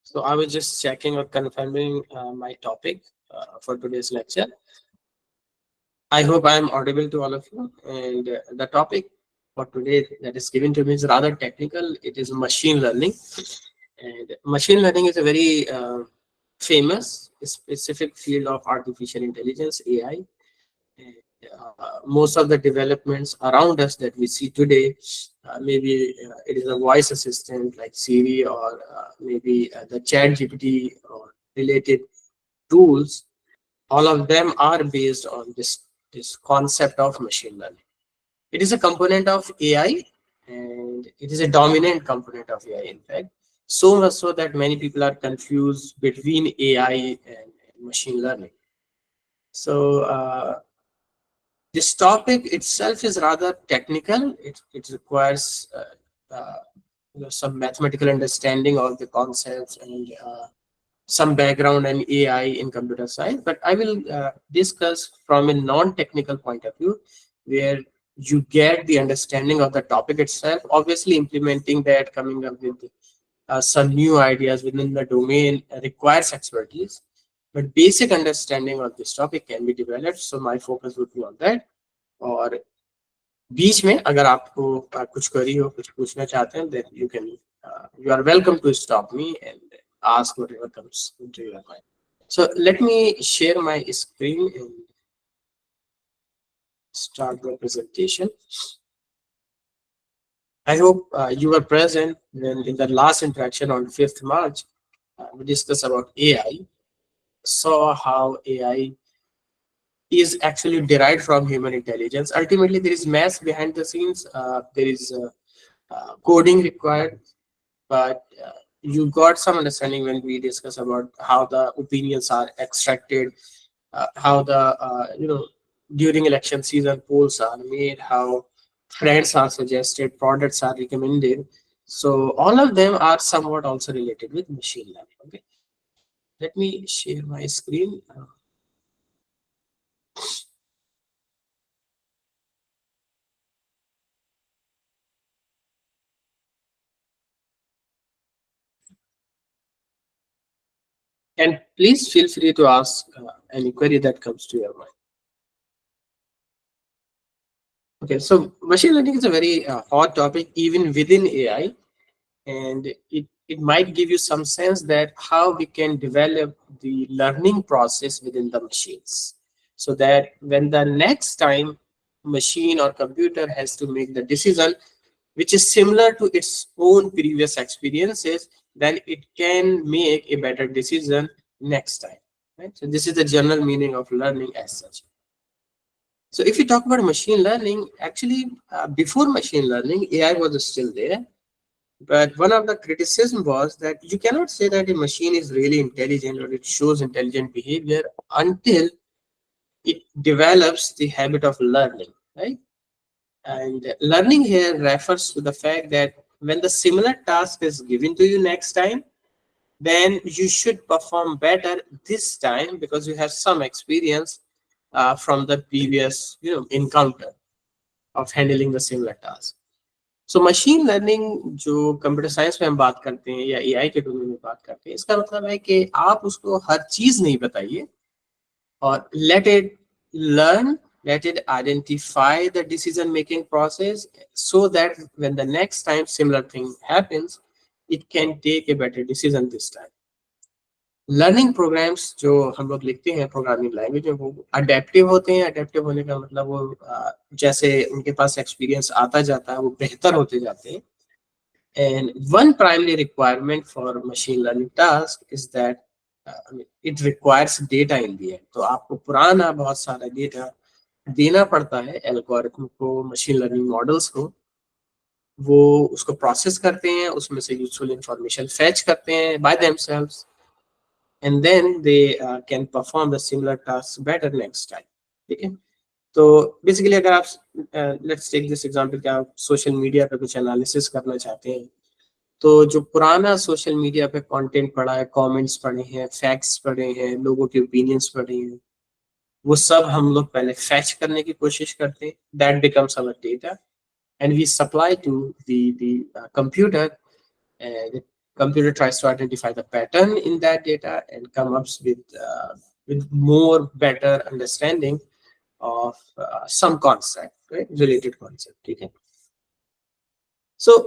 So I was just checking or confirming my topic for today's lecture. I hope I am audible to all of you. And the topic for today that is given to me is rather technical. It is machine learning. And machine learning is a very famous, specific field of artificial intelligence, AI. And, most of the developments around us that we see today, maybe it is a voice assistant like Siri, or maybe the Chat GPT or related tools. All of them are based on this concept of machine learning. It is a component of AI, and it is a dominant component of AI, in fact. So much so that many people are confused between AI and machine learning. So this topic itself is rather technical. It requires some mathematical understanding of the concepts and some background in AI in computer science. But I will discuss from a non-technical point of view, where you get the understanding of the topic itself. Obviously, implementing that, coming up with some new ideas within the domain requires expertise. But basic understanding of this topic can be developed. So my focus would be on that. और बीच में अगर आपको कुछ query हो, कुछ पूछना चाहते हैं, then you are welcome to stop me and ask whatever comes into your mind. So let me share my screen and start the presentation. I hope you were present when in the last interaction on 5th March, we discussed about AI, saw how AI is actually derived from human intelligence. Ultimately, there is math behind the scenes. There is coding required, but you got some understanding when we discuss about how the opinions are extracted, how the during election season polls are made, how friends are suggested, products are recommended. So all of them are somewhat also related with machine learning. Okay, let me share my screen. And please feel free to ask any query that comes to your mind. Okay, so machine learning is a very hot topic even within AI, and it might give you some sense that how we can develop the learning process within the machines, so that when the next time machine or computer has to make the decision which is similar to its own previous experiences, then it can make a better decision next time, right? So this is the general meaning of learning as such. So if you talk about machine learning, actually before machine learning, AI was still there. But one of the criticism was that you cannot say that a machine is really intelligent or it shows intelligent behavior until it develops the habit of learning, right? And learning here refers to the fact that when the similar task is given to you next time, then you should perform better this time because you have some experience from the previous encounter of handling the similar task. So machine learning जो computer science में हम बात करते हैं या AI के domain में बात करते हैं, इसका मतलब है कि आप उसको हर चीज नहीं बताइए और let it learn, let it identify the decision making process so that when the next time similar thing happens, it can take a better decision this time. Learning programmes जो हम लोग लिखते हैं प्रोग्रामिंग लैंग्वेज में, वो adaptive होते हैं. Adaptive होने का मतलब वो जैसे उनके पास एक्सपीरियंस आता जाता है वो बेहतर होते जाते हैं. And one primary requirement for machine learning task is that it requires data in the and. तो आपको पुराना बहुत सारा डेटा देना पड़ता है एल्गोरिथम को, मशीन लर्निंग मॉडल्स को. वो उसको प्रोसेस करते हैं, उसमें से यूजफुल इंफॉर्मेशन फेच करते हैं by themselves, and then they can perform the similar tasks better next time. ठीक है, तो बेसिकली अगर आप लेट्स टेक दिस एग्जांपल कि आप सोशल मीडिया पे कुछ एनालिसिस करना चाहते हैं, तो जो पुराना सोशल मीडिया पे कंटेंट पड़ा है, कमेंट्स पढ़े हैं, फैक्ट्स पढ़े हैं, लोगों के ओपिनियंस पढ़े हैं, वो सब हम लोग पहले फैच करने की कोशिश करते हैं. That becomes our data and we supply to the computer, and Computer tries to identify the pattern in that data and come up with more better understanding of some concept, right? Related concept. Okay. So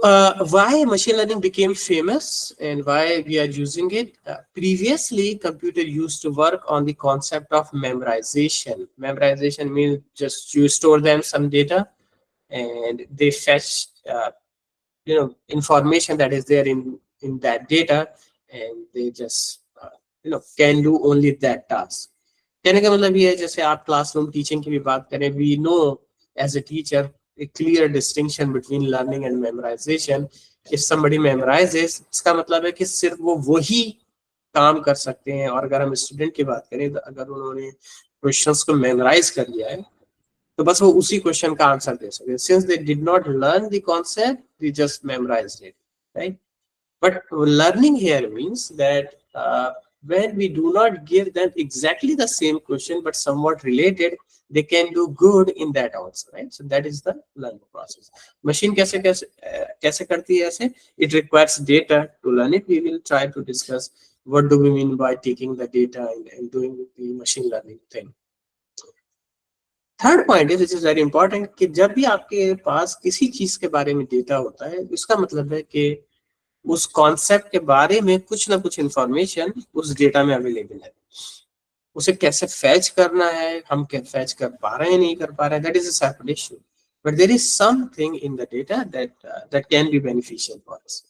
why machine learning became famous and why we are using it? Previously, computer used to work on the concept of memorization. Memorization means just you store them some data and they fetch information that is there in that data, and they just can do only that task. कहने का मतलब ये है, जैसे आप classroom teaching की भी बात करें, we know as a teacher a clear distinction between learning and memorization. If somebody memorizes, इसका मतलब है कि सिर्फ वो वही काम कर सकते हैं, और अगर हम स्टूडेंट की बात करें तो अगर उन्होंने क्वेश्चंस को मेमोराइज कर लिया है तो बस वो उसी क्वेश्चन का आंसर दे सकते हैं. Since they did not learn the concept, they just memorised it, right? But learning here means that when we do not give them exactly the same question but somewhat related, they can do good in that also, right? So that is the learning process. Machine कैसे करती है ऐसे? It requires data to learn it. We will try to discuss what do we mean by taking the data and doing the machine learning thing. Third point is very important कि जब भी आपके पास किसी चीज के बारे में डेटा होता है, इसका मतलब है कि उस कॉन्सेप्ट के बारे में कुछ ना कुछ इंफॉर्मेशन उस डेटा में अवेलेबल है. उसे कैसे फैच करना है, हम क्या फैच कर पा रहे हैं नहीं कर पा रहे हैं, that is a separate issue, but there is something in the data that can be beneficial for us.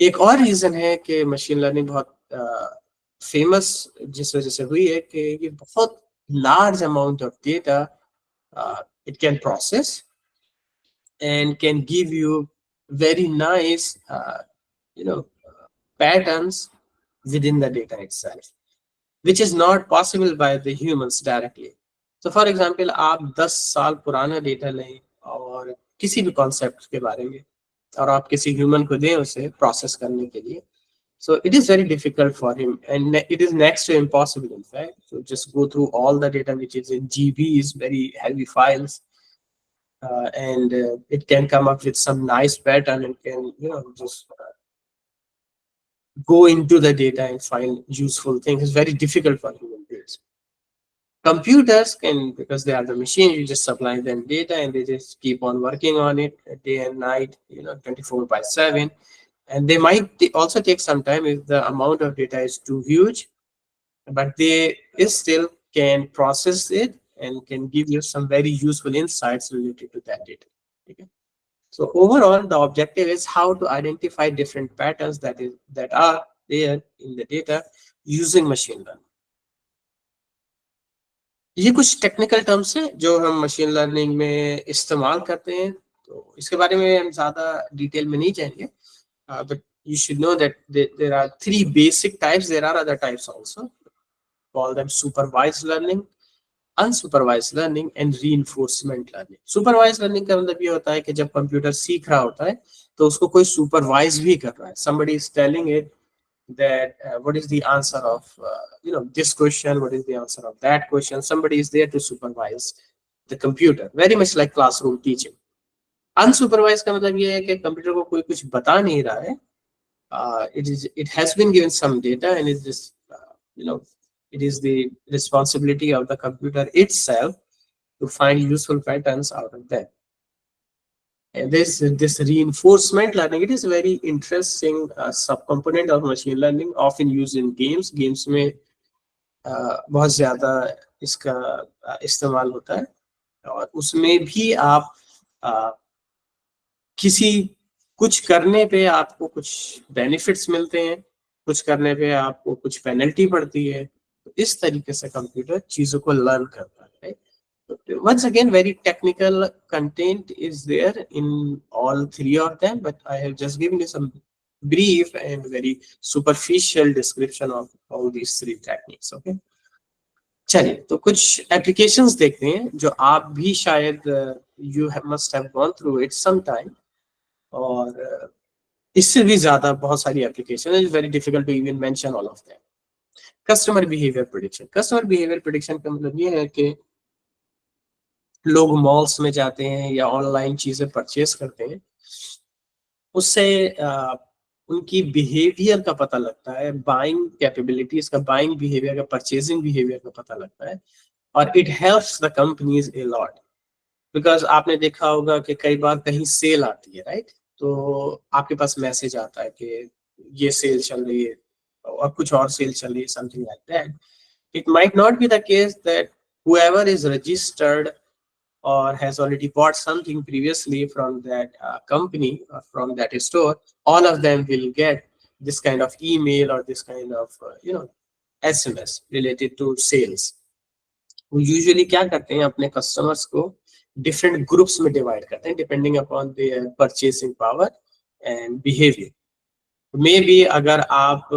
एक और रीजन है कि मशीन लर्निंग बहुत फेमस जिस वजह से हुई है कि ये बहुत large amount of data it can process and can give you very nice patterns within the data itself, which is not possible by the humans directly. So for example, आप 10 साल पुराना डेटा लें और किसी भी कॉन्सेप्ट के बारे में और आप किसी ह्यूमन को दें उसे प्रोसेस करने के लिए, so it is very difficult for him, and it is next to impossible, in fact. So just go through all the data which is in GBs, very heavy files, and it can come up with some nice pattern and can just go into the data and find useful things. It's very difficult for human beings. Computers can, because they are the machine, you just supply them data and they just keep on working on it day and night, 24/7. And they might also take some time if the amount of data is too huge, but they still can process it and can give you some very useful insights related to that data. Okay. So overall, the objective is how to identify different patterns that are there in the data using machine learning. ये कुछ technical terms हैं जो हम machine learning में इस्तेमाल करते हैं, तो इसके बारे में हम ज़्यादा डिटेल में नहीं जाएंगे, but you should know that there are three basic types. There are other types also. Call them supervised learning, unsupervised learning and reinforcement learning. Supervised learning का मतलब ये होता है कि जब कंप्यूटर सीख रहा होता है तो उसको कोई सुपरवाइज भी कर रहा है. Somebody is telling it that what is the answer of this question, what is the answer of that question. Somebody is there to supervise the computer, very much like classroom teaching. Unsupervised का मतलब ये है कि computer को कोई कुछ बता नहीं रहा है. It has been given some data and it is it is the responsibility of the computer itself to find useful patterns out of that. And this reinforcement learning, it is a very interesting subcomponent of machine learning, often used in games. Games में बहुत ज़्यादा इसका इस्तेमाल होता है, और उसमें भी आप किसी कुछ करने पे आपको कुछ बेनिफिट्स मिलते हैं, कुछ करने पे आपको कुछ पेनल्टी पड़ती है. तो इस तरीके से कंप्यूटर चीजों को लर्न करता है. Once again, very technical content is there in all three of them, but I have just given you some brief and very superficial description of all these three techniques. Okay. चलिए, तो कुछ applications देखते हैं जो आप भी शायद you must have gone through it sometime, और इससे भी ज्यादा बहुत सारी एप्लीकेशन है. Very difficult to even mention all of them. Customer behaviour prediction. Customer behaviour prediction का मतलब ये है कि लोग मॉल्स में जाते हैं या ऑनलाइन चीजें परचेस करते हैं, उससे उनकी बिहेवियर का पता लगता है, बाइंग कैपेबिलिटीज का, बाइंग बिहेवियर का, परचेजिंग बिहेवियर का पता लगता है, और it helps the companies a lot. Because आपने देखा होगा कि कई बार कहीं सेल आती है, राइट? तो आपके पास मैसेज आता है कि ये सेल चल रही है और कुछ और सेल चल रही है, something like that. It might not be the case that whoever is registered or has already bought something previously from that company or from that store, all of them will get this kind of email or this kind of SMS related to sales. वो usually क्या करते हैं, अपने customers को different groups में divide करते हैं depending upon their purchasing power and behaviour. May be अगर आप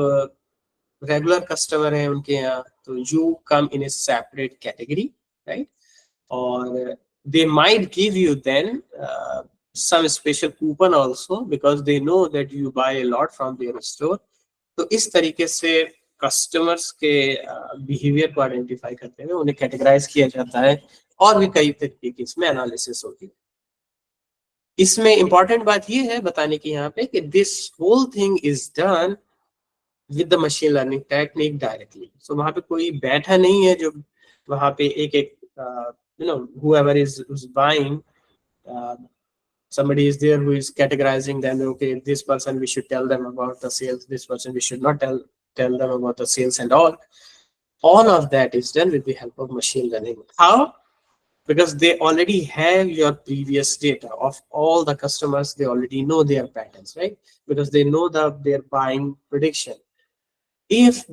रेगुलर कस्टमर हैं उनके यहाँ, तो you come in A separate category, right? और they might give you then some special coupon also because they know that you buy a lot from their store. तो इस तरीके से कस्टमर्स के बिहेवियर को आइडेंटिफाई करते हुए उन्हें कैटेगराइज किया जाता है, और भी कई तरीके की इसमें एनालिसिस होती है। इसमें इंपॉर्टेंट बात ये है बताने की यहाँ पे कि this whole thing is done with the machine learning technique directly. So वहां पे कोई बैठा नहीं है जो वहां पे एक एक whoever is buying, uh, somebody is there who is categorizing them. Okay, this person we should tell them about the sales, this person we should not tell them about the sales, and all of that is done with the help of machine learning. How? Because they already have your previous data of all the customers. They already know their patterns, right? Because they know their buying prediction. If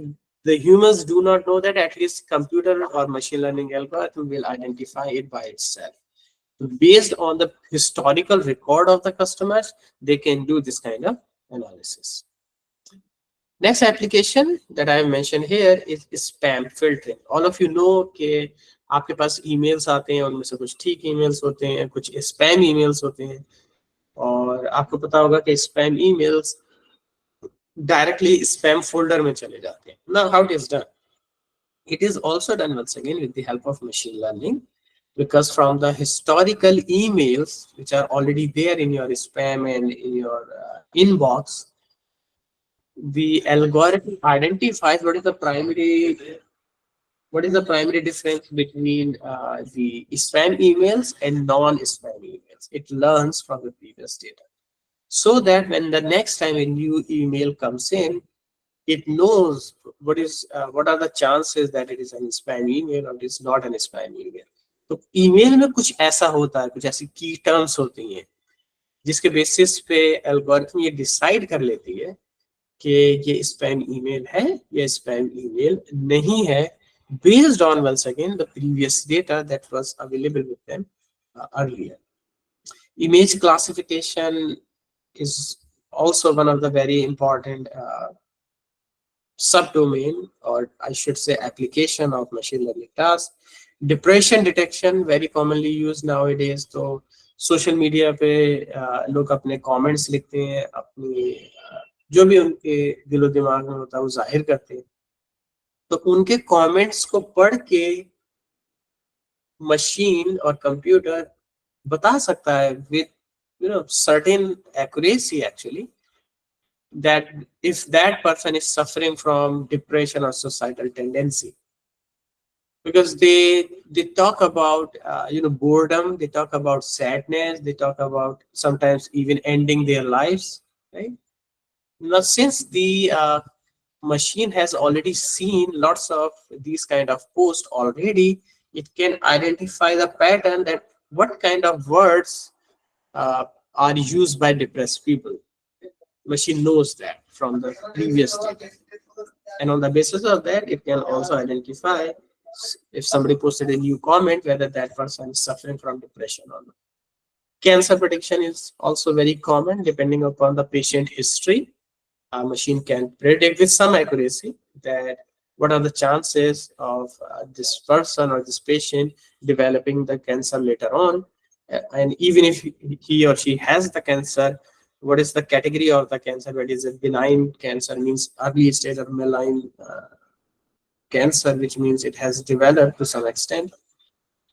the humans do not know that, at least computer or machine learning algorithm will identify it by itself. Based on the historical record of the customers, they can do this kind of analysis. Next application that I have mentioned here is spam filtering. All of you know कि आपके पास emails आते हैं, उनमें से कुछ ठीक emails होते हैं, कुछ spam emails होते हैं, और आपको पता होगा कि spam emails directly spam folder में चले जाते हैं. Now how it is done? It is also done once again with the help of machine learning, because from the historical emails which are already there in your spam and in your inbox, the algorithm identifies what is the primary difference between the spam emails and non-spam emails. It learns from the previous data, so that when the next time a new email comes in, it knows what are the chances that it is an spam email or it is not an spam email. तो email में कुछ ऐसा होता है, कुछ ऐसी की terms होती हैं जिसके बेसिस पे एल्गोरिथम ये डिसाइड कर लेती है कि ये स्पैम ईमेल है या स्पैम ईमेल नहीं है, based on once again the previous data that was available with them earlier. Image classification is also one of the very important subdomain, or I should say application of machine learning tasks. Depression detection very commonly used nowadays. तो social media पे लोग अपने comments लिखते हैं, अपनी जो भी उनके दिलो दिमाग में होता है वो जाहिर करते हैं, तो उनके कमेंट्स को पढ़ के मशीन और कंप्यूटर बता सकता है with certain accuracy actually that if that person is suffering from depression or suicidal tendency, because they talk about boredom, they talk about sadness, they talk about sometimes even ending their lives, right? Now since the machine has already seen lots of these kind of posts already, it can identify the pattern that what kind of words are used by depressed people. Machine knows that from the previous data, and on the basis of that it can also identify if somebody posted a new comment whether that person is suffering from depression or not. Cancer prediction is also very common. Depending upon the patient history, a machine can predict with some accuracy that what are the chances of this person or this patient developing the cancer later on. And even if he or she has the cancer, what is the category of the cancer? Whether it is a benign cancer, means early stage, or malign cancer, which means it has developed to some extent.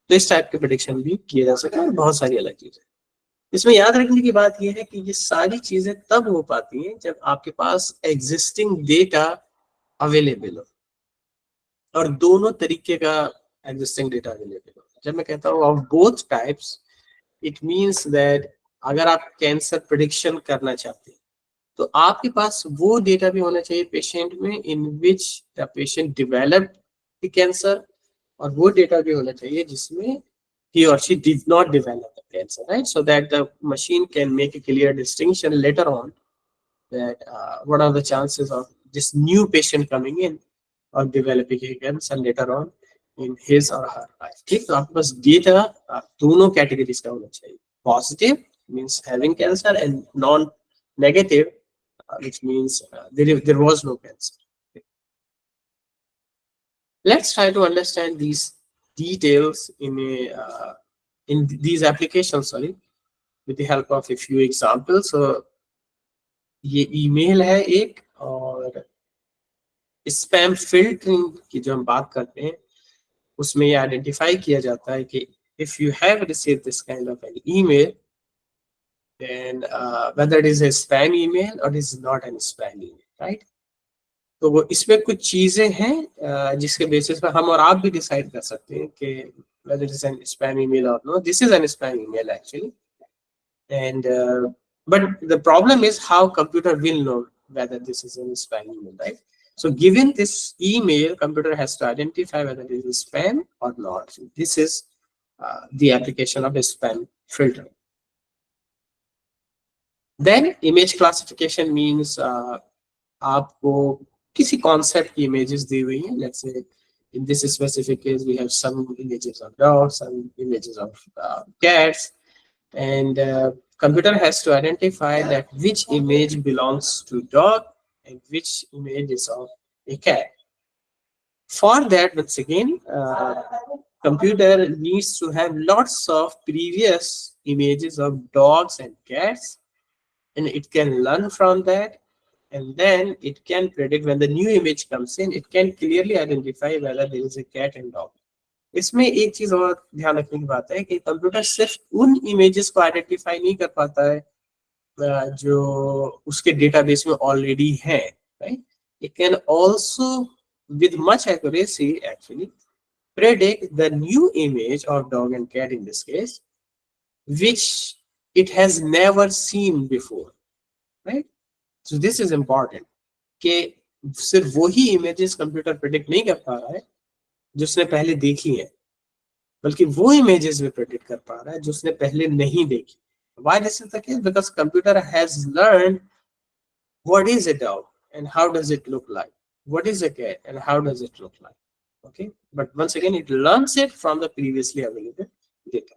तो इस type के prediction भी किए जा सकते हैं, और बहुत सारी अलग चीजें। इसमें याद रखने की बात यह है कि ये सारी चीजें तब हो पाती हैं जब आपके पास एग्जिस्टिंग डेटा अवेलेबल हो, और दोनों तरीके का एग्जिस्टिंग डेटा अवेलेबल हो। जब मैं कहता हूँ of both types, it means that अगर आप कैंसर प्रिडिक्शन करना चाहते हैं तो आपके पास वो डेटा भी होना चाहिए पेशेंट में in which the patient developed the cancer, और वो डेटा भी होना चाहिए जिसमें he or she did not develop the cancer, right? So that the machine can make a clear distinction later on that what are the chances of this new patient coming in or developing a cancer later on in his or her life. ठीक, तो आपके पास data दोनों categories का होना चाहिए, positive means having cancer and non negative which means there was no cancer. Let's try to understand these details in these applications, sorry, with the help of a few examples. So ये email है एक, और spam filtering की जो हम बात करते हैं उसमें ये आइडेंटिफाई किया जाता है कि if you have received this kind of an email, then whether it is a spam email or it is not an spam email, right? तो वो इसमें कुछ चीजें हैं जिसके बेसिस पर हम और आप भी डिसाइड कर सकते हैं कि whether it is an spam email or no. This is an spam email actually, and but the problem is how computer will know whether this is an spam email, right? So given this email, computer has to identify whether it is spam or not. So this is the application of a spam filter. Then image classification means आपको किसी concept की images दी हुई हैं. Let's say in this specific case we have some images of dogs, some images of cats, and computer has to identify that which image belongs to dog and which image is of a cat. For that, once again, computer needs to have lots of previous images of dogs and cats, and it can learn from that, and then it can predict when the new image comes in, it can clearly identify whether there is a cat and dog. इसमें एक चीज और ध्यान रखने की बात है कि कंप्यूटर सिर्फ उन इमेजेस को आइडेंटिफाई नहीं कर पाता है जो उसके डेटाबेस में ऑलरेडी है, right? It can also with much accuracy actually predict the new image of dog and cat in this case, which it has never seen before, right? So this is important कि सिर्फ वही images computer predict नहीं कर पा रहा है जो उसने पहले देखी है, बल्कि वो इमेजेस भी प्रेडिक्ट कर पा रहा है जो उसने पहले नहीं देखी. Why this is the case? Because computer has learned what is a dog and how does it look like, what is a cat and how does it look like. Okay, but once again it learns it from the previously available data.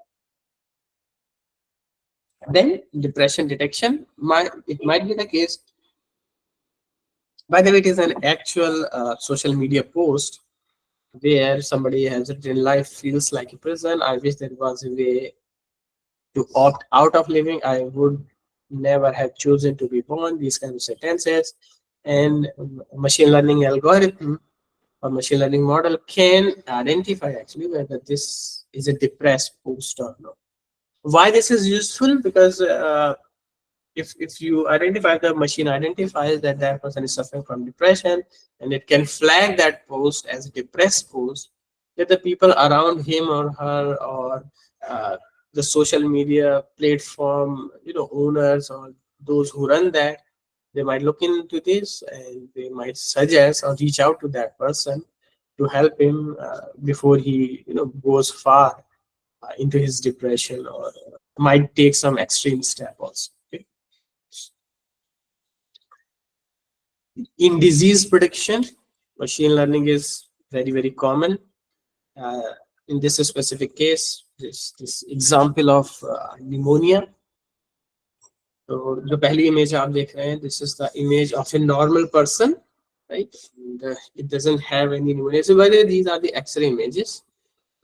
Then depression detection, it might be the case, by the way, it is an actual social media post where somebody has written, life feels like a prison, I wish there was a way to opt out of living, I would never have chosen to be born, these kind of sentences. And machine learning algorithm or machine learning model can identify actually whether this is a depressed post or not. Why this is useful? Because if you identify, the machine identifies that that person is suffering from depression, and it can flag that post as a depressed post, that the people around him or her, or the social media platform, owners or those who run that, they might look into this and they might suggest or reach out to that person to help him before he goes far into his depression, or might take some extreme step also. Okay? In disease prediction, machine learning is very common. In this specific case, this example of pneumonia. तो जो पहली image आप देख रहे हैं, this is the image of a normal person, right? And, it doesn't have any pneumonia. So whether these are the X-ray images,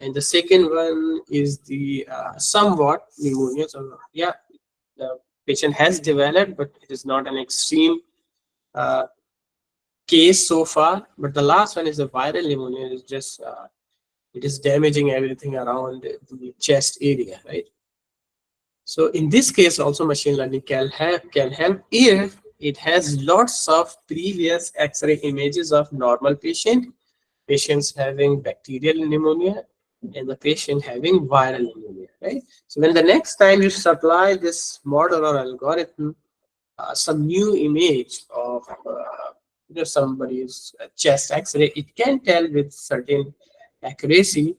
and the second one is the somewhat pneumonia. So yeah, the patient has developed, but it is not an extreme case so far. But the last one is the viral pneumonia. It's just it is damaging everything around the chest area, right? So in this case, also machine learning can help if it has lots of previous X-ray images of normal patients having bacterial pneumonia, and the patient having viral pneumonia, right? So when the next time you supply this model or algorithm some new image of somebody's chest X-ray, it can tell with certain accuracy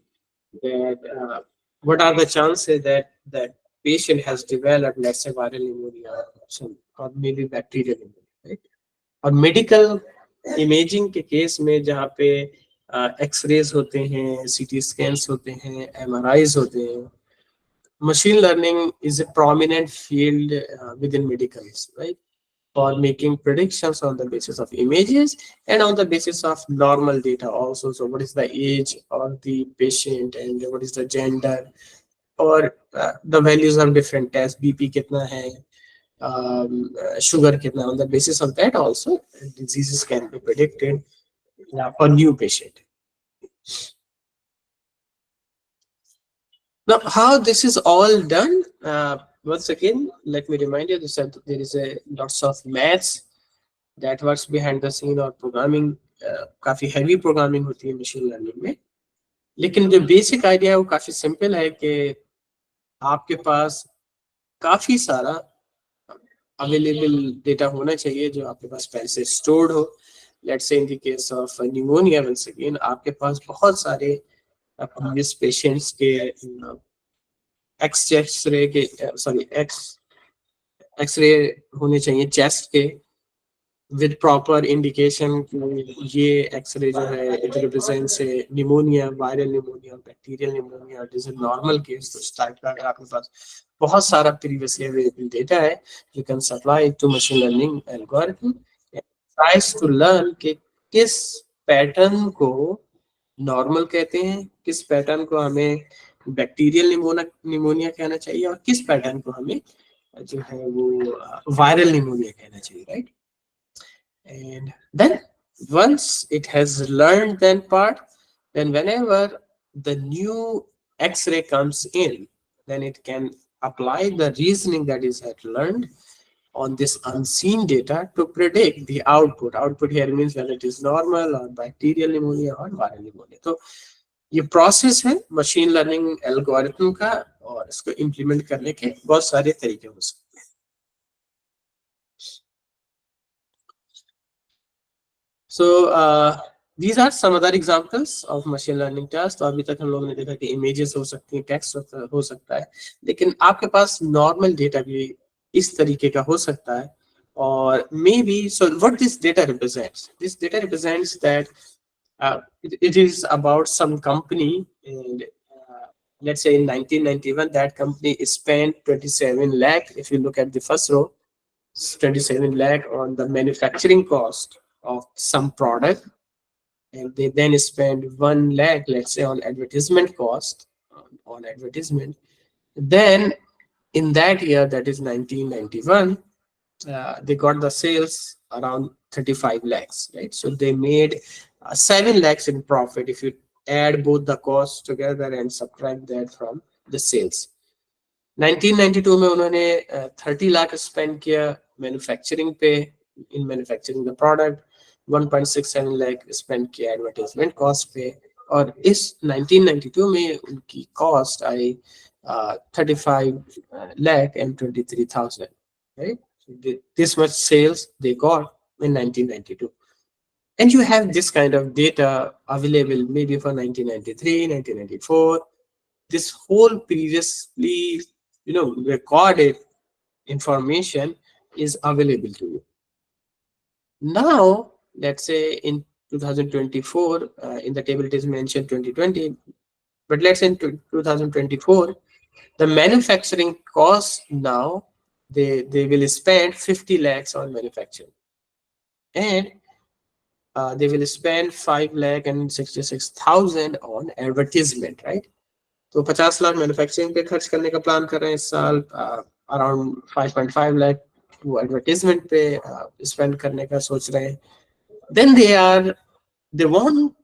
that what are the chances that that patient has developed, let's say, viral pneumonia or or maybe bacterial pneumonia, right? और medical imaging के case में जहाँ पे X-rays होते हैं, सीटी scans होते हैं, एमआरआईज होते हैं, machine learning is a prominent field within medicals, right? For making predictions on the basis of images and on the basis of normal data also. So what is the age of the patient and what is the gender, or the values of different tests, BP kitna hai, sugar kitna. On the basis of that also diseases can be predicted for new patient. Now, how this is all done? Once again, let me remind you that there is a lots of maths that works behind the scene, और programming काफी heavy programming होती है machine learning में. लेकिन जो basic idea है वो काफी सिंपल है कि आपके पास काफी सारा अवेलेबल डेटा होना चाहिए जो आपके पास पहले से स्टोर्ड हो. Let's say in the case of pneumonia, once again आपके पास बहुत सारे प्रीवियस पेशेंट्स के एक्सरे के सॉरी एक्सरे होने चाहिए चेस्ट के विद प्रॉपर इंडिकेशन. ये एक्सरे जो है it represents pneumonia, viral pneumonia, bacterial pneumonia. It is a normal case. तो इस टाइप का अगर आपके पास बहुत सारा प्रीवियसली अवेलेबल डेटा है, you can supply to machine learning algorithm, tries to learn कि किस पैटर्न को नॉर्मल कहते हैं, किस पैटर्न को हमें बैक्टीरियल निमोनिया कहना चाहिए, और किस पैटर्न को हमें जो है वो वायरल निमोनिया कहना चाहिए, right? And then once it has learned that part, then whenever the new X-ray comes in, then it can apply the reasoning that is had learned on this unseen data to predict the output. Output here means whether it is normal or bacterial pneumonia or viral pneumonia. तो ये process है machine learning algorithm का, और इसको implement करने के बहुत सारे तरीके हो सकते हैं. So these are some other examples of machine learning tasks. तो अभी तक हम लोगों ने देखा कि images हो सकती हैं, text हो सकता है, लेकिन आपके पास normal data भी इस तरीके का हो सकता है. और maybe so what this data represents? This data represents that it is about some company, and let's say in 1991 that company spent 27 lakh. If you look at the first row, 27 lakh on the manufacturing cost of some product, and they then spend 1 lakh, let's say, on advertisement cost on advertisement. Then in that year, that is 1991, they got the sales around 35 lakhs, right? So they made 7 lakhs in profit if you add both the costs together and subtract that from the sales. 1992 में उन्होंने 30 lakh spend किया manufacturing पे, in manufacturing the product. 1.67 lakh spend किया advertisement cost पे, और इस 1992 में उनकी cost I 35 lakh and 23,000, right? This much sales they got in 1992. And you have this kind of data available maybe for 1993, 1994. This whole previously recorded information is available to you. Now let's say in 2024, in the table it is mentioned 2020, but let's say in 2024 the manufacturing cost now they will spend 50 lakhs on manufacturing, and they will spend 5 lakh and 66,000 on advertisement, right? तो 50 lakh manufacturing पे खर्च करने का plan कर रहे हैं इस साल, अराउंड 5.5 लाख वो एडवर्टाइजमेंट पे स्पेंड करने का सोच रहे हैं. Then they want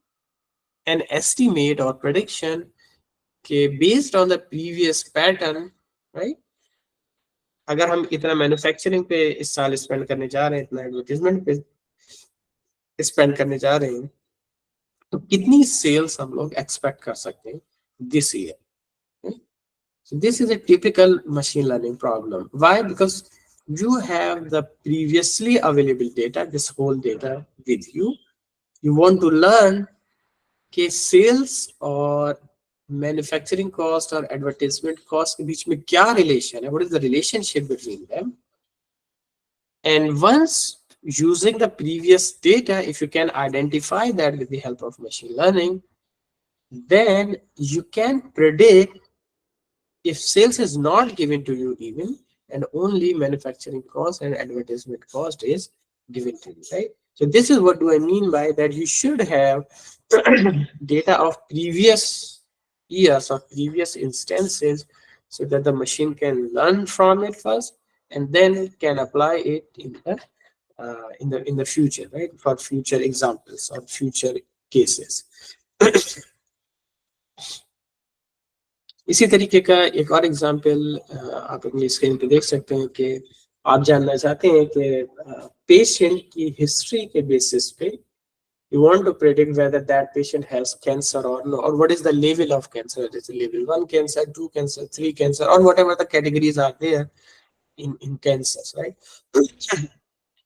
an estimate or prediction के based on the previous pattern, right? अगर हम इतना मैन्युफैक्चरिंग पे इस साल स्पेंड करने जा रहे हैं, इतना एडवर्टीजमेंट पे स्पेंड करने जा रहे हैं, तो कितनी सेल्स हम लोग एक्सपेक्ट कर सकते हैं this year? So this is a typical machine learning problem. Why? Because you have the previously available data, this whole data with you. You want to learn कि sales और manufacturing cost और advertisement cost के बीच में क्या relation है? What is the relationship between them? And once using the previous data, if you can identify that with the help of machine learning, then you can predict if sales is not given to you even, and only manufacturing cost and advertisement cost is given to you, right? So this is what do I mean by that. You should have data of previous years or previous instances, so that the machine can learn from it first and then can apply it in the future, right, for future examples or future cases. इसी तरीके का एक और example आप अपनी screen पे देख सकते हैं कि आप जानना चाहते हैं कि पेशेंट की हिस्ट्री के बेसिस पे you want to predict whether that patient has cancer or no, or what is the level of cancer. It is level 1 cancer, 2 cancer, 3 cancer, or whatever the categories are there in cancers, right?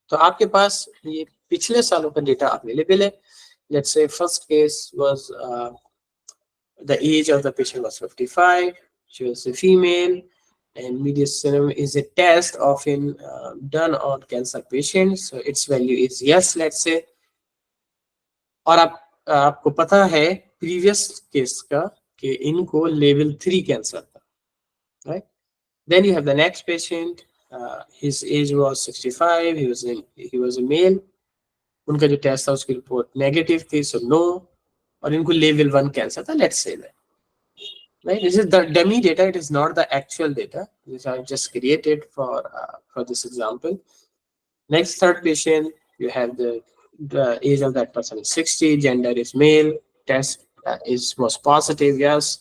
तो आपके पास ये पिछले सालों का data available है. Let's say first case was the age of the patient was 55. She was a female, and medicinum is a test often done on cancer patients. So its value is yes, let's say. और आपको पता है previous case का कि इनको level 3 cancer था, right? Then you have the next patient. His age was 65. He was a male. उनका जो टेस्ट था उसकी रिपोर्ट नेगेटिव थी, सो नो. और इनको लेवल 1 कैंसर था, let's say that, right? This is the dummy data. It is not the actual data which I just created for this example. Next, third patient, you have the age of that person is 60, gender is male, test was positive, yes,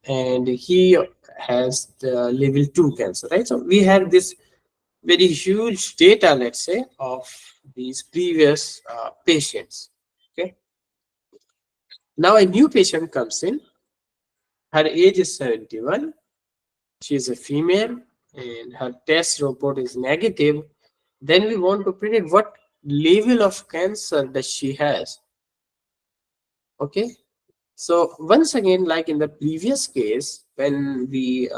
and he has the level 2 cancer, right? So we have this very huge data, let's say, of these previous patients. Okay. Now a new patient comes in. Her age is 71. She is a female and her test report is negative. Then we want to predict what level of cancer does she has. Okay. So once again, like in the previous case, when we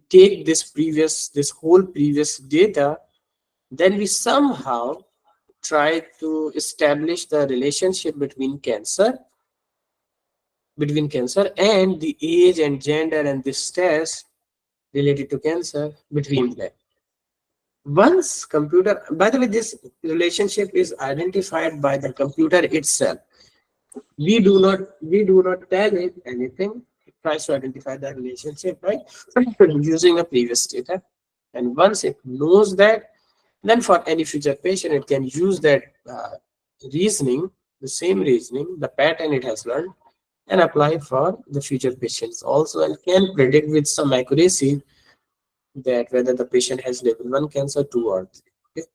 take this whole previous data, then we somehow try to establish the relationship between cancer and the age and gender and this test related to cancer between them. Once computer, by the way, this relationship is identified by the computer itself. We do not tell it anything. It tries to identify the relationship, right? Using the previous data. And once it knows that, then for any future patient, it can use that reasoning, the same reasoning, the pattern it has learned, and apply for the future patients also, and can predict with some accuracy that whether the patient has level 1 cancer, 2 or 3.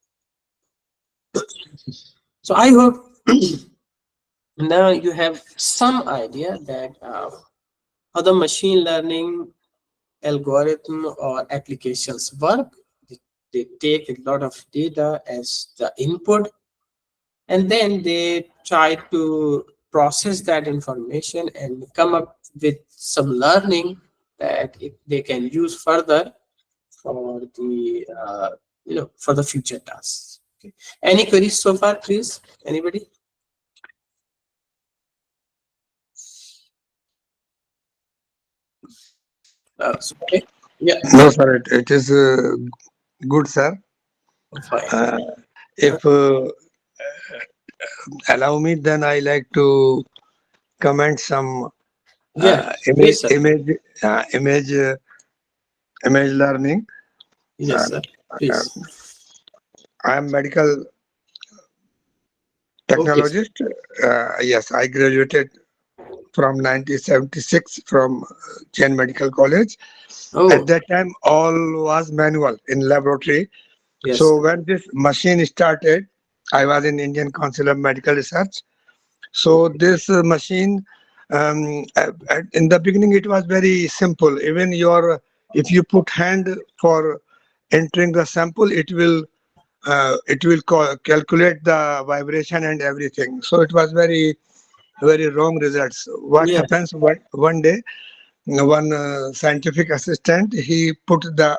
Okay? So I hope now you have some idea that how the machine learning algorithm or applications work. They take a lot of data as the input, and then they try to process that information and come up with some learning that they can use further for the for the future tasks. Okay. Any queries so far, please? Anybody? Okay. Yeah. No, sir, it is good, sir. Fine. Uh, if allow me, then I like to comment some Yeah. image Please, sir. image learning. Yes, Uh, sir. uh, Please. I am medical Okay, sir. technologist. Yes, I graduated from 1976 from Jain Medical College. At Oh, that time, all was manual in laboratory. yes. So when this machine started, I was in Indian Council of Medical Research. So Okay. this machine, in the beginning, it was very simple. Even if you put hand for entering the sample, it will calculate the vibration and everything. So it was very wrong results. What Yeah. happens one day, one scientific assistant, he put the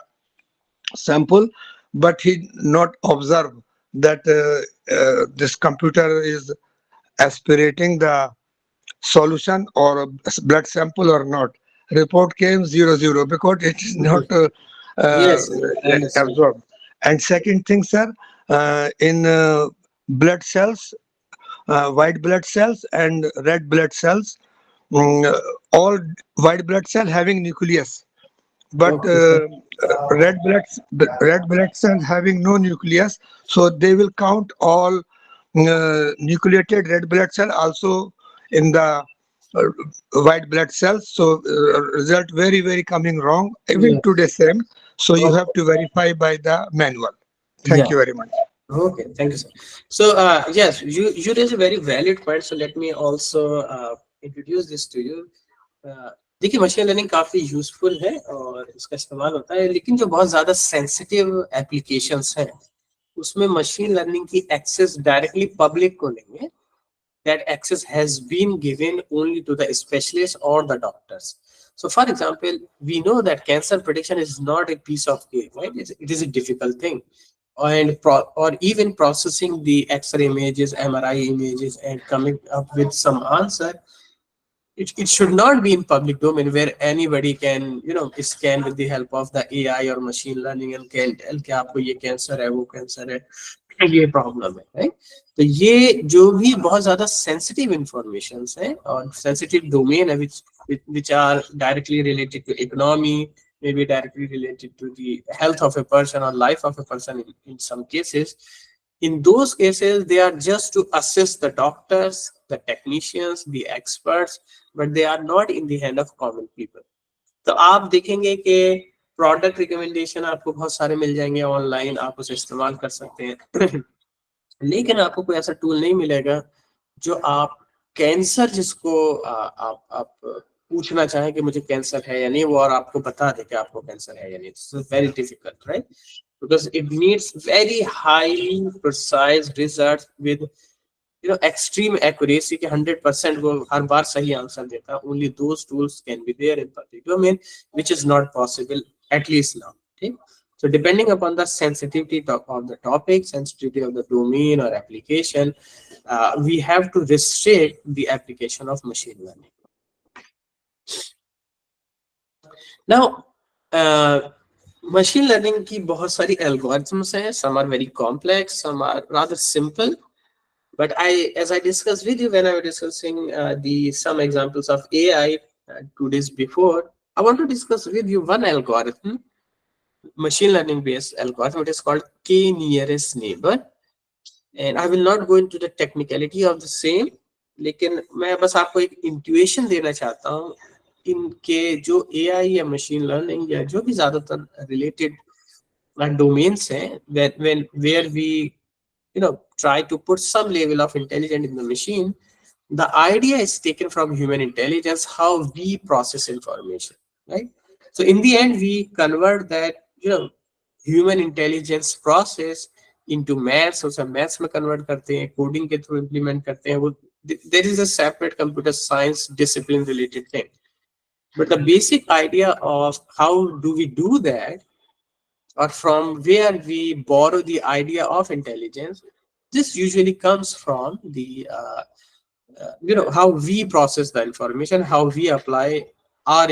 sample, but he not observe that this computer is aspirating the solution or a blood sample or not. Report came 0 0 because it is not Mhm. Yes, I understand. absorbed. And second thing, sir, in blood cells, white blood cells and red blood cells, mm, all white blood cell having nucleus, but Okay, sir. red blood cell having no nucleus, so they will count all nucleated red blood cell also in the uh, white blood cells. So result very coming wrong even Yeah. today same. So you have Okay. to verify by the manual. Thank Yeah. you very much. Okay. Thank you, sir. So, yes, you raise a very valid point. So, let me also introduce this to you. uh, देखिए machine learning काफी useful है और इसका इस्तेमाल होता है, लेकिन जो बहुत ज्यादा सेंसिटिव एप्लीकेशंस हैं उसमें मशीन लर्निंग की एक्सेस डायरेक्टली पब्लिक को नहीं है. That access has been given only to the specialists or the doctors. So, for example, we know that cancer prediction is not a piece of cake, right? It is a difficult thing. And or even processing the X-ray images, MRI images, and coming up with some answer, it should not be in public domain where anybody can scan with the help of the AI or machine learning and can tell कि आपको ये cancer है वो cancer है ये problem है, right. तो ये जो भी बहुत ज्यादा सेंसिटिव इंफॉर्मेशन है और सेंसिटिव डोमेन है which are directly related to economy, maybe directly related to the health of a person or life of a person in some cases. In those cases, they are just to assist the doctors, the technicians, the experts, but they are not in the hand of common people. तो आप देखेंगे कि product recommendation आपको बहुत सारे मिल जाएंगे online, आप उसे इस्तेमाल कर सकते हैं. लेकिन आपको कोई ऐसा टूल नहीं मिलेगा जो आप कैंसर जिसको आप पूछना चाहें कि मुझे कैंसर है या नहीं, वो और आपको बता दे कि आपको कैंसर है या नहीं. It's very difficult, right, because it needs very highly precise results with extreme accuracy कि 100% वो हर बार सही आंसर देता. Only those tools can be there in public domain, which is not possible at least now. Okay? So depending upon the sensitivity of the topic, sensitivity of the domain or application, we have to restrict the application of machine learning. Now, machine learning की बहुत सारी algorithms हैं. Some are very complex, some are rather simple. But as I discussed with you when I was discussing the some examples of AI 2 days before, I want to discuss with you one algorithm, machine learning based algorithm. It is called K nearest neighbor, and I will not go into the technicality of the same. लेकिन मैं बस आपको एक इंट्यूएशन देना चाहता हूँ इनके जो AI या मशीन लर्निंग या जो भी ज्यादातर रिलेटेड डोमेन्स हैं, where we try to put some level of intelligence in the machine. The idea is taken from human intelligence, how we process information, right? So in the end we convert that human intelligence process into maths, और सब maths में convert करते हैं, coding के through implement करते हैं. वो there is a separate computer science discipline related thing, but the basic idea of how do we do that, or from where we borrow the idea of intelligence, this usually comes from the how we process the information, how we apply our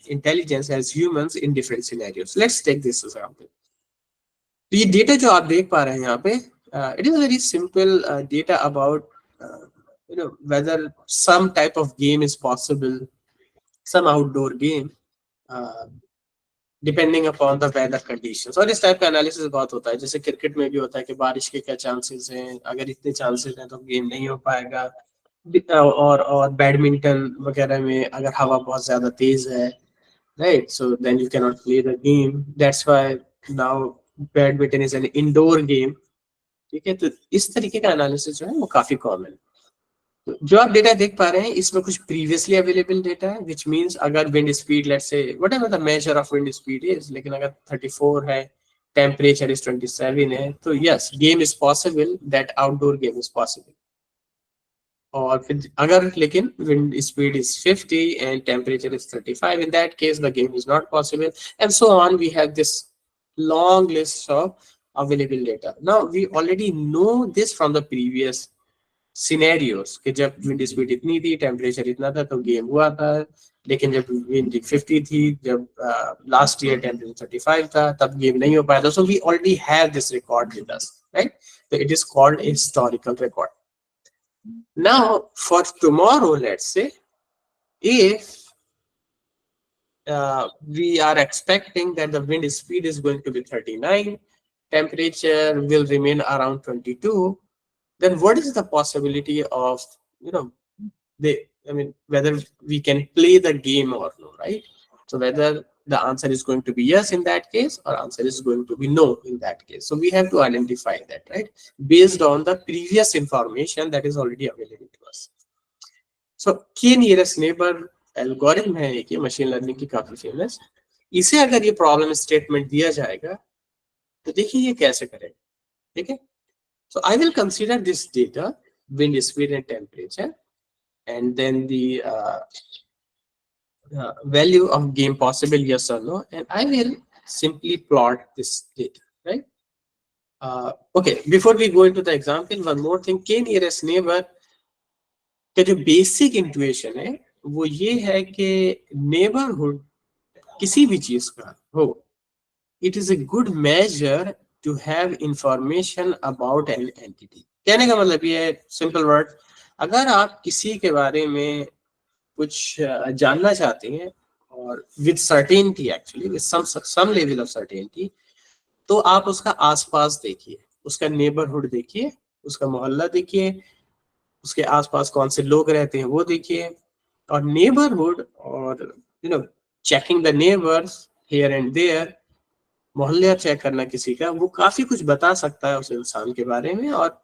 intelligence as humans in different scenarios. Let's take this example. तो ये data जो आप देख पा रहे हैं यहाँ पे, it is a very simple data about whether some type of game is possible, some outdoor game, uh, depending upon the weather conditions. और इस टाइप का एनालिसिस बहुत होता है, जैसे क्रिकेट में भी होता है कि बारिश के क्या चांसेस हैं, अगर इतने चांसेस हैं तो गेम नहीं हो पाएगा. और बैडमिंटन वगैरह में अगर हवा बहुत ज्यादा तेज है, right, so then you can not play the game, that's why now badminton is an indoor game. ठीक है, तो इस तरीके का एनालिसिस जो है वो काफी कॉमन है। तो जो आप डेटा देख पा रहे हैं इसमें कुछ प्रीवियसली अवेलेबल डेटा है, विच मींस अगर wind speed let's say what ever the measure of wind speed is, लेकिन अगर 34 है, टेम्परेचर इज 27 है, तो yes game is possible, that outdoor game is possible. और फिर अगर लेकिन wind speed is 50 and temperature is 35, in that case the game is not possible, and so on. We have this long list of available data. Now we already know this from the previous scenarios कि जब wind speed इतनी थी, temperature इतना था, तो game हुआ था। लेकिन जब wind 50 थी, जब last year temperature 35 था, तब game नहीं हो पाया था। So we already have this record with us, right? So it is called a historical record. Now, for tomorrow, let's say, if we are expecting that the wind speed is going to be 39, temperature will remain around 22, then what is the possibility of, you know, I mean, whether we can play the game or no, right? So whether the answer is going to be yes in that case or answer is going to be no in that case. So we have to identify that, right? Based on the previous information that is already available to us. सो के nearest neighbour algorithm है एक, ये machine learning की काफी famous. इसे अगर ये problem statement दिया जाएगा तो देखिए ये कैसे करेगा। ठीक है, so I will consider this data, wind speed and temperature, and then the value of game possible yes or no, and I will simply plot this data, right? Okay, before we go into the example, one more thing, k nearest neighbor का जो basic इंट्यूएशन है वो ये है कि neighbourhood किसी भी चीज का हो, it is a good measure to have information about an entity. कहने का मतलब ये है, सिंपल वर्ड, अगर आप किसी के बारे में कुछ जानना चाहते हैं और with certainty, actually with some level of certainty, तो आप उसका आसपास देखिए, उसका नेबरहुड देखिए, उसका मोहल्ला देखिए, उसके आसपास कौन से लोग रहते हैं वो देखिए। और नेबरहुड और checking the neighbours here and there, मोहल्ला चेक करना किसी का, वो काफी कुछ बता सकता है उस इंसान के बारे में। और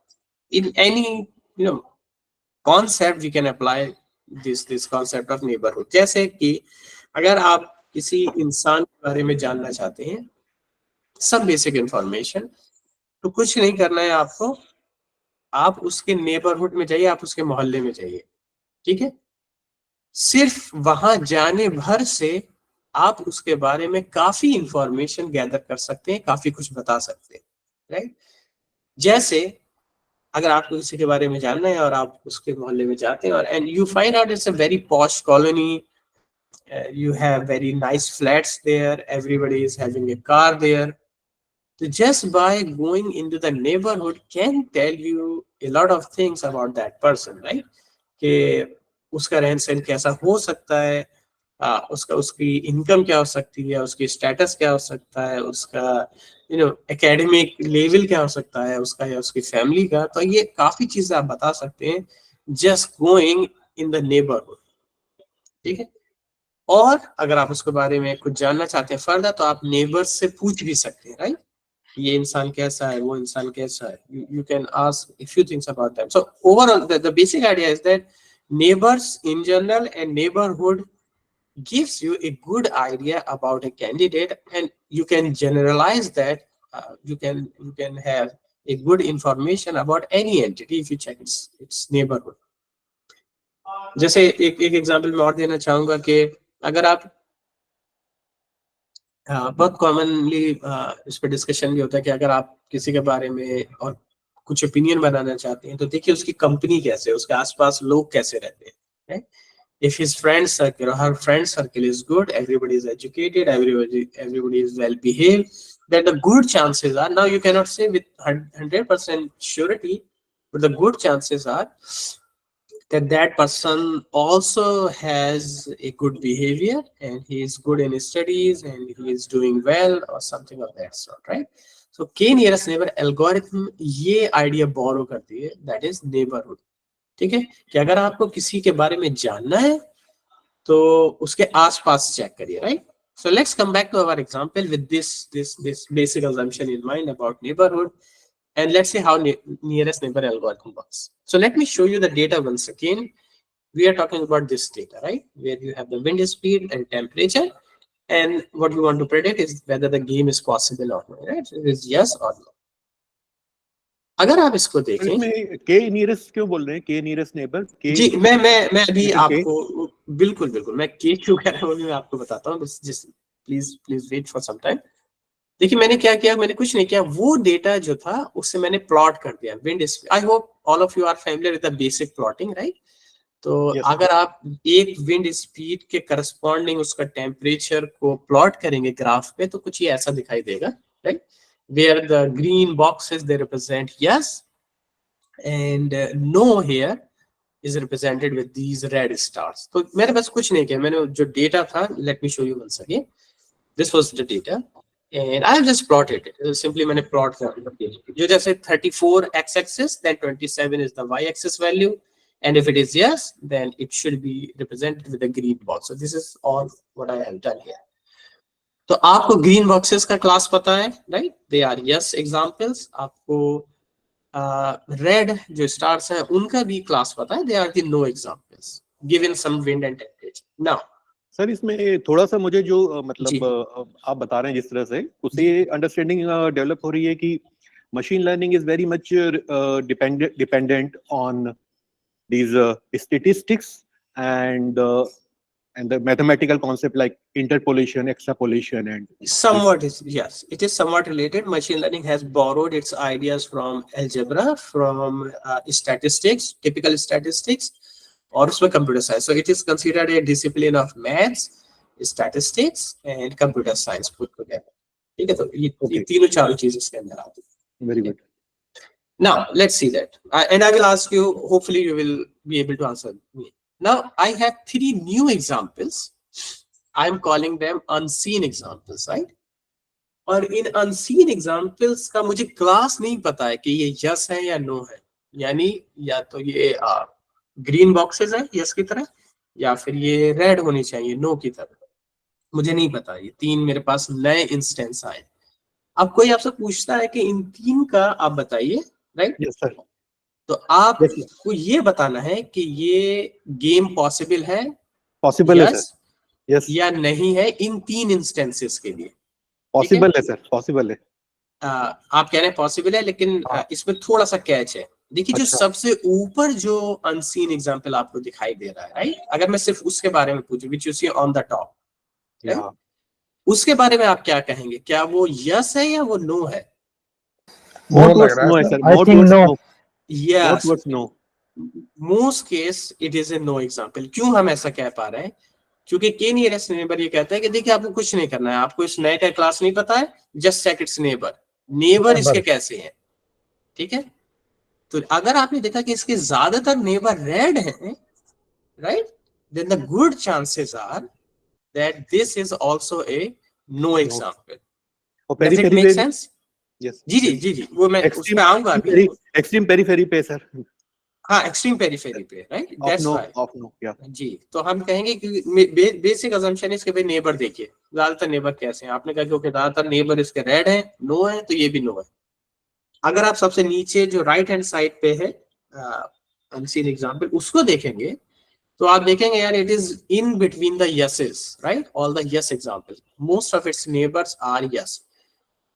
in any concept we can apply this concept of neighbourhood. जैसे कि अगर आप किसी इंसान के बारे में जानना चाहते हैं सब बेसिक इंफॉर्मेशन, तो कुछ नहीं करना है आपको, आप उसके नेबरहुड में जाइए, आप उसके मोहल्ले में जाइए। ठीक है, सिर्फ वहां जाने भर से आप उसके बारे में काफी इंफॉर्मेशन गैदर कर सकते हैं, काफी कुछ बता सकते हैं, राइट? जैसे अगर आपको किसी के बारे में जानना है और आप उसके मोहल्ले में जाते हैं और and you find out it's a very posh colony, you have very nice flats there, everybody is having a car there. So just by going into the neighborhood can tell you a lot of things about that person, right? कि उसका रहन सहन कैसा हो सकता है, उसका उसकी इनकम क्या हो सकती है, उसकी स्टेटस क्या हो सकता है, उसका एकेडमिक लेवल क्या हो सकता है उसका या उसकी फैमिली का। तो ये काफी चीजें आप बता सकते हैं just going in the neighbourhood. ठीक है, और अगर आप उसके बारे में कुछ जानना चाहते हैं फर्दर तो आप नेबर्स से पूछ भी सकते हैं, राइट? ये इंसान कैसा है, वो इंसान कैसा है, you can ask a few things about them. So overall the basic idea is that neighbors in general and neighborhood gives you a good idea about a candidate, and you can generalize that. You can have a good information about any entity if you check its neighborhood. जैसे एक example मैं और देना चाहूंगा कि अगर आप बहुत कॉमनली इस पर डिस्कशन भी होता है कि अगर आप किसी के बारे में और कुछ ओपिनियन बनाना चाहते हैं तो देखिए उसकी कंपनी कैसे है, उसके आसपास लोग कैसे रहते हैं। If his friend circle or her friend circle is good, everybody is educated, everybody is well behaved, then the good chances are, now you cannot say with 100% surety, but the good chances are that that person also has a good behavior and he is good in his studies and he is doing well or something of that sort, right? So k nearest neighbor algorithm ये idea borrow करती है, that is neighborhood. ठीक है, कि अगर आपको किसी के बारे में जानना है तो उसके आसपास चेक करिए, right? So let's come back to our example with this basic assumption in mind about neighborhood, and let's see how nearest neighbor algorithm works. So let me show you the data once again. We are talking about this data, right, where you have the wind speed and temperature, and what we want to predict is whether the game is possible or not, right? So it is yes or no. अगर आप इसको पर देखें, इसमें के nearest क्यों बोल रहे हैं, के नियरेस्ट नेबर के? जी मैं अभी Little k? आपको बिल्कुल बिल्कुल मैं के क्यों कह रहा हूँ मैं आपको बताता हूँ, जिस please please wait for some time. देखिए मैंने क्या किया, मैंने कुछ नहीं किया, वो डेटा जो था उससे मैंने प्लॉट कर दिया wind speed. I hope all of you are familiar with the basic plotting, right? तो Yes. अगर आप एक विंड स्पीड के करस्पॉन्डिंग उसका टेम्परेचर को प्लॉट करेंगे ग्राफ पे तो कुछ ये ऐसा दिखाई देगा, right? Where the green boxes they represent yes and no here is represented with these red stars. तो मेरे पास कुछ नहीं किया, मैंने जो डेटा था, let me show you once again. This was the data and I have just plotted it. Simply मैंने plot कर दिया, जो जैसे 34 x-axis, then 27 is the y-axis value, and if it is yes, then it should be represented with a green box. So this is all what I have done here. तो आपको green boxes का class पता है, right? They are yes examples. आपको red जो stars हैं उनका भी क्लास पता है, they are the no examples given some wind and temperature. Now sir इसमें थोड़ा सा मुझे जो जी। मतलब आप बता रहे हैं जिस तरह से, उससे ये अंडरस्टैंडिंग डेवलप हो रही है कि machine learning is very much dependent on these statistics and the mathematical concept like interpolation, extrapolation, and somewhat is, yes, it is somewhat related. Machine learning has borrowed its ideas from algebra, from statistics, typical statistics, और उसमें computer science. So it is considered a discipline of maths, statistics and computer science put together. ठीक है, तो ये तीनों चारों चीज इसके अंदर आती है। very good. Now let's see that, and I will ask you, hopefully you will be able to answer me. Now I have 3 new examples. I am calling them unseen examples, right? और इन unseen examples का मुझे class नहीं पता है कि ये yes है या no है, यानी या तो ये ग्रीन बॉक्सेस है yes की तरह, या फिर ये रेड होनी चाहिए no की तरह, मुझे नहीं पता। ये 3 मेरे पास नए इंस्टेंस आए। अब कोई आपसे पूछता है कि इन 3 का आप बताइए, राइट? Yes sir. तो आपको ये बताना है कि ये गेम पॉसिबल है, पॉसिबल है yes, सर, यस या नहीं है इन 3 इंस्टेंसेस के लिए। पॉसिबल है सर, पॉसिबल है। आप कह रहे हैं पॉसिबल है, लेकिन इसमें थोड़ा सा कैच है। देखिए जो सबसे ऊपर जो अनसीन एग्जांपल आपको दिखाई दे रहा है, राइट, अगर मैं सिर्फ उसके बारे में पूछूं, which you see on the top, उसके बारे में आप क्या कहेंगे? क्या वो यस है या वो नो है? मोर टुवर्ड्स नो है sir, more towards no. Yes, towards no. Most case it is a no example. क्यों हम ऐसा कह पा रहे हैं? क्योंकि के नियरेस्ट नेबर ये कहता है कि देखिए आपको कुछ नहीं करना है, आपको इस नए का क्लास नहीं पता है, just check its neighbour, neighbour इसके कैसे हैं, ठीक है? तो अगर आपने देखा कि इसके ज्यादातर नेबर रेड हैं, right, then the good chances are that this is also a no example. Does it make sense? Yes जी जी जी जी, वो मैं उस पे आऊंगा अभी। एक्सट्रीम पेरिफेरी पे सर, हाँ एक्सट्रीम पेरिफेरी पे, right, that's why of no या जी। तो हम कहेंगे कि बेसिक अजम्पशन है इसके भाई नेबर देखिए, ज्यादातर नेबर कैसे हैं। आपने कहा कि ओके ज्यादातर नेबर इसके रेड है, नो है, तो ये भी नो है। अगर आप सबसे नीचे जो राइट हैंड साइड पे है अनसीन एग्जांपल उसको देखेंगे तो आप देखेंगे यार it is in between the yeses, right, all the yes example, most of its neighbours are yes.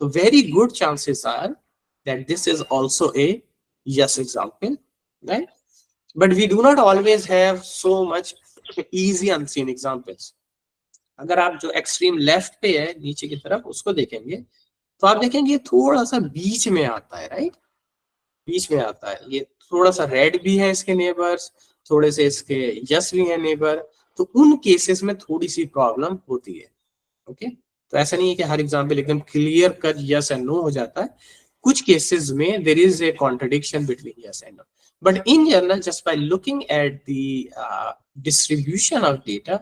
तो very good chances are that this is also a yes example, right? But we do not always have so much easy unseen examples. अगर आप जो extreme left पे है नीचे की तरफ उसको देखेंगे तो आप देखेंगे ये थोड़ा सा बीच में आता है, राइट, बीच में आता है। ये थोड़ा सा रेड भी है इसके नेबर्स, थोड़े से इसके यस भी है नेबर, तो उन केसेस में थोड़ी सी प्रॉब्लम होती है। ओके, तो ऐसा नहीं है कि हर एग्जांपल एकदम clear cut yes and no हो जाता है। कुछ केसेस में there is a contradiction between yes and no, but in general just by looking at the distribution of data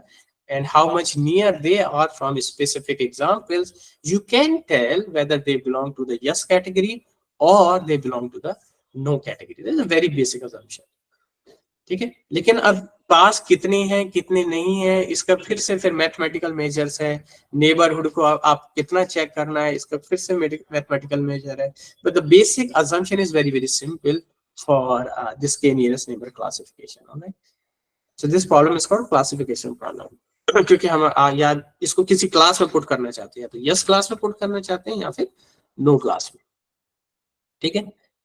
and how much near they are from specific examples, you can tell whether they belong to the yes category or they belong to the no category. This is a very basic assumption. ठीक है। लेकिन अब पास कितने हैं कितने नहीं है, इसका फिर से फिर मैथमेटिकल मेजर्स है। नेबरहुड को आप कितना चेक करना है, इसका फिर से मैथमेटिकल मेजर है। But the basic assumption is very very simple for this k nearest neighbor classification. Alright, so this problem is called classification problem. क्योंकि हम या इसको किसी क्लास में पुट करना चाहते हैं, तो यस क्लास में पुट करना चाहते हैं या फिर नो क्लास में। ठीक है।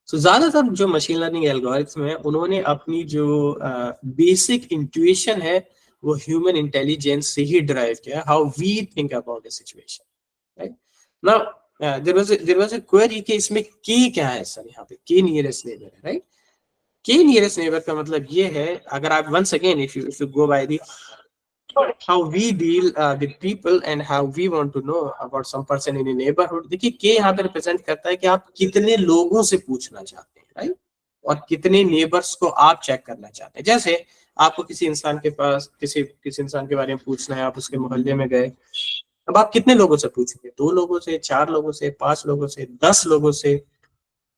तो ज्यादातर जो मशीन लर्निंग एल्गोरिथम है, उन्होंने अपनी जो बेसिक इंट्यूशन है वो ह्यूमन इंटेलिजेंस से ही डिराइव किया, how we think about the situation, right. Now there was a query कि इसमें के क्या है सर, यहाँ पे के नियरेस्ट नेबर है, राइट। के नियरेस्ट नेबर का मतलब ये है, अगर आप once again if you go by the how we deal with people and how we want to know about some person in a neighborhood, देखिए के यहाँ पे रिप्रेजेंट करता है कि आप कितने लोगों से पूछना चाहते हैं, राइट, और कितने नेबर्स को आप चेक करना चाहते हैं। जैसे आपको किसी इंसान के पास किसी इंसान के बारे में पूछना है, आप उसके मोहल्ले में गए, अब आप कितने लोगों से पूछेंगे, 2 लोगों से, 4 लोगों से, 5 लोगों से, 10 लोगों से,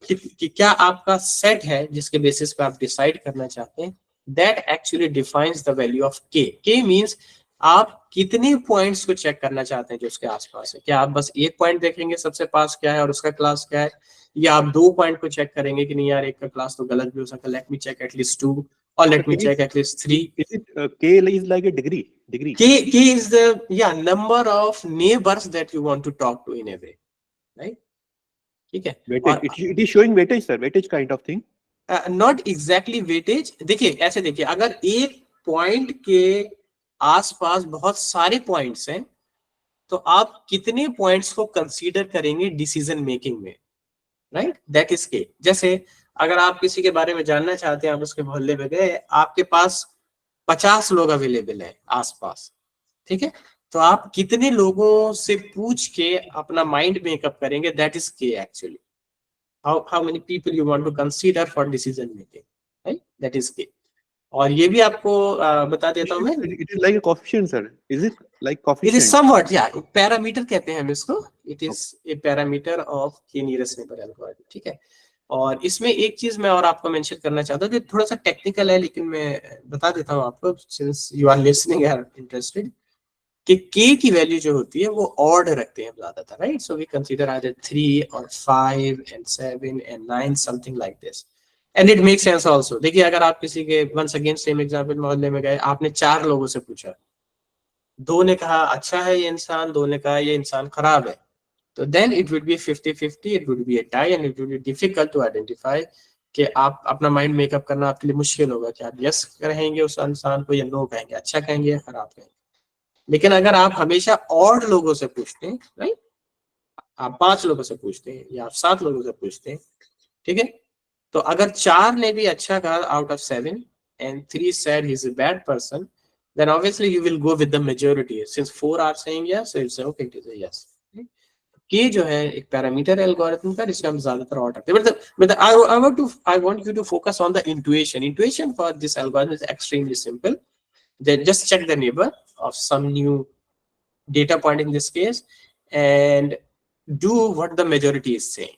कि क्या आपका सेट है जिसके बेसिस पे आप डिसाइड करना चाहते हैं। That actually defines the value of K. K means आप कितने पॉइंट्स को चेक करना चाहते हैं जो उसके आसपास है। क्या आप बस एक पॉइंट देखेंगे सबसे पास क्या है और उसका क्लास क्या है, या आप 2 पॉइंट को चेक करेंगे कि नहीं यार एक का क्लास तो गलत भी हो सकता है, let me check at least 2 or let me check at least 3. Is it K is like a degree? K is the number of neighbors that you want to talk to in a way, right? ठीक है। Weightage. It is showing weightage, sir. Weightage kind of thing. Not exactly weightage. देखिए ऐसे देखिए, अगर एक point के आसपास बहुत सारे पॉइंट्स हैं तो आप कितने पॉइंट्स को कंसीडर करेंगे डिसीजन मेकिंग में, राइट, दैट इज के। जैसे अगर आप किसी के बारे में जानना चाहते हैं, आप उसके मोहल्ले में गए, आपके पास 50 लोग अवेलेबल है आसपास, ठीक है, तो आप कितने लोगों से पूछ के अपना माइंड मेकअप करेंगे, दैट इज के actually. how many people you want to consider for decision making, right, that is के। और ये भी आपको बता देता हूँ मैं, It is like a coefficient, sir. Is it like coefficient? it is somewhat, yeah, parameter कहते हैं हम इसको, it is a parameter of k nearest neighbor algorithm, ठीक है। और इसमें एक चीज मैं और आपको मेंशन करना चाहता हूँ, थोड़ा सा टेक्निकल है लेकिन मैं बता देता हूँ आपको, since you are listening are interested, कि k की वैल्यू जो होती है वो ऑड रखते हैं ज्यादातर, right. So we consider either 3 और 5 and 7 and 9 something like this, and it make sense also. देखिए अगर आप किसी के, वंस अगेन सेम एग्जांपल, मोहल्ले में गए, आपने 4 लोगों से पूछा, 2 ने कहा अच्छा है ये इंसान, 2 ने कहा ये इंसान खराब है, तो then it would be 50-50, it would be a tie and it would be difficult to identify, कि आप अपना माइंड मेकअप करना आपके लिए मुश्किल होगा कि आप यस कहेंगे उस इंसान को या नो कहेंगे, अच्छा कहेंगे या खराब कहेंगे। लेकिन अगर आप हमेशा ऑड लोगों से पूछते हैं, राइट, आप 5 लोगों से पूछते हैं या आप 7 लोगों से पूछते हैं, ठीक है, तो अगर 4 ने भी अच्छा कहा out of 7 and 3 said he's a bad person, then obviously you will go with the majority. Since 4 are saying yes, so it's okay, it is a yes. के जो है एक पैरामीटर एल्गोरिथम का, जिसमें हम ज्यादातर ऑर्डर करते हैं, but I want you to focus on the intuition for this algorithm is extremely simple. Then just check the neighbor of some new data point in this case and do what the majority is saying.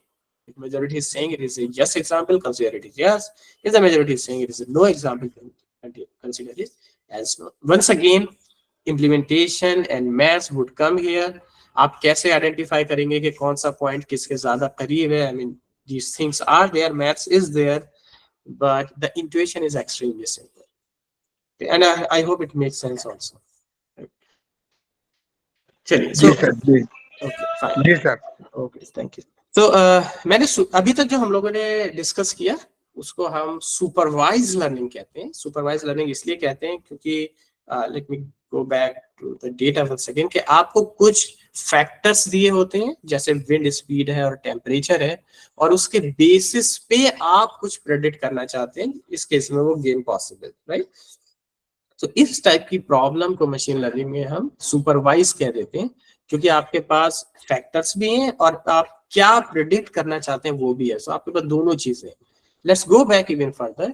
If majority is saying it is a yes example, consider it is yes. If the majority is saying it is a no example, consider it as no. Once again, implementation and maths would come here. आप कैसे identify करेंगे कि कौन सा point किसके ज्यादा करीब है? I mean, these things are there, maths is there, but the intuition is extremely simple. And I hope it makes sense also. चलिए, जी सर, जी okay, fine. जी सर। Okay, thank you. तो मैंने अभी तक जो हम लोगों ने डिस्कस किया उसको हम सुपरवाइज लर्निंग कहते हैं। सुपरवाइज लर्निंग इसलिए कहते हैं क्योंकि let me go back to the data once again, कि आपको कुछ फैक्टर्स दिए होते हैं जैसे विंड स्पीड है और टेम्परेचर है, और उसके बेसिस पे आप कुछ प्रेडिक्ट करना चाहते हैं, इस केस में वो गेम पॉसिबल, राइट। तो इस टाइप की प्रॉब्लम को मशीन लर्निंग में हम सुपरवाइज कह देते हैं, क्योंकि आपके पास फैक्टर्स भी हैं और आप क्या प्रेडिक्ट करना चाहते हैं वो भी है। सो आपके पास दोनों चीजें। Let's go back even further.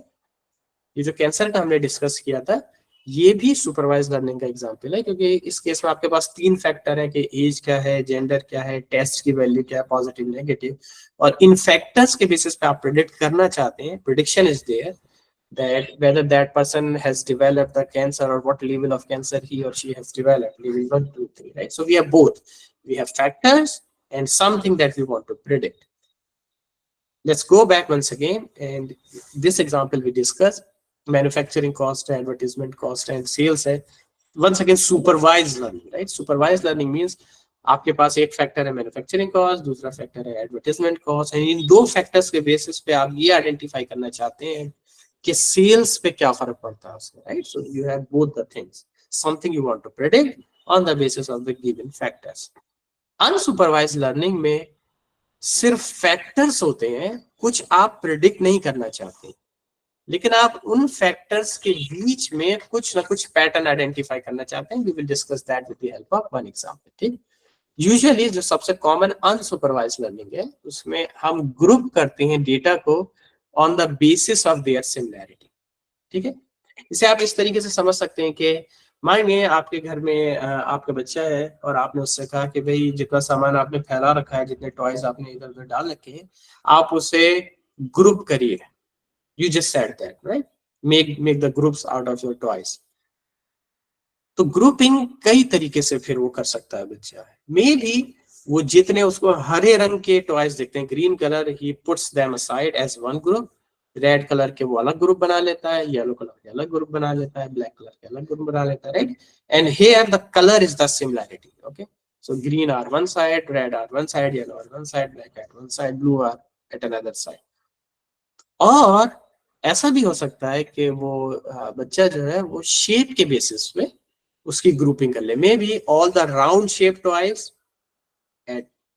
ये जो कैंसर का हमने डिस्कस किया था, ये भी सुपरवाइज लर्निंग का एग्जांपल है, क्योंकि इस केस में आपके पास 3 फैक्टर है कि एज क्या है, जेंडर क्या है, टेस्ट की वैल्यू क्या है, पॉजिटिव नेगेटिव, और इन फैक्टर्स के बेसिस पे आप प्रेडिक्ट करना चाहते हैं, prediction is there. that whether that person has developed the cancer or what level of cancer he or she has developed, level 1, 2, 3, right? So we have both. We have factors and something that we want to predict. Let's go back once again, and this example we discussed manufacturing cost, advertisement cost, and sales है. Once again, supervised learning, right? Supervised learning means आपके पास एक factor है manufacturing cost, दूसरा factor है advertisement cost, and in दो factors के basis पे आप ये आइडेंटिफाई करना चाहते हैं कि सेल्स पे क्या फर्क पड़ता है उसका, right? So you have both the things, something you want to predict on the basis of the given factors. Unsupervised learning में सिर्फ फैक्टर्स होते हैं, कुछ आप प्रेडिक्ट नहीं करना चाहते, लेकिन आप उन फैक्टर्स के बीच में कुछ ना कुछ पैटर्न आइडेंटिफाई करना चाहते हैं. We will discuss that with the help of one example. ठीक, यूजुअली जो सबसे कॉमन अनसुपरवाइज्ड लर्निंग है उसमें हम ग्रुप करते हैं डेटा को on the basis of their similarity. ठीक है, इसे आप इस तरीके से समझ सकते हैं कि मानिए आपके घर में आपका बच्चा है और आपने उससे कहा कि भाई जितना सामान आपने फैला रखा है, जितने टॉयज आपने इधर उधर डाल रखे हैं, आप उसे ग्रुप करिए. You just said that, right? Make the groups out of your toys. तो ग्रुपिंग कई तरीके से फिर वो कर सकता है बच्चा. मे बी वो जितने उसको हरे रंग के टॉयज दिखते हैं, green colour, he puts them aside as one group. Red colour के वो अलग ग्रुप बना लेता है, येलो कलर के अलग ग्रुप बना लेता है, ब्लैक कलर के अलग ग्रुप बना लेता है, right? And here the colour is the similarity. Okay, so green are one side, red are one side, yellow are one side, black at one side, blue are at another side. और ऐसा भी हो सकता है कि वो बच्चा जो है वो शेप के बेसिस पे उसकी ग्रुपिंग कर ले. May be all the round shape toys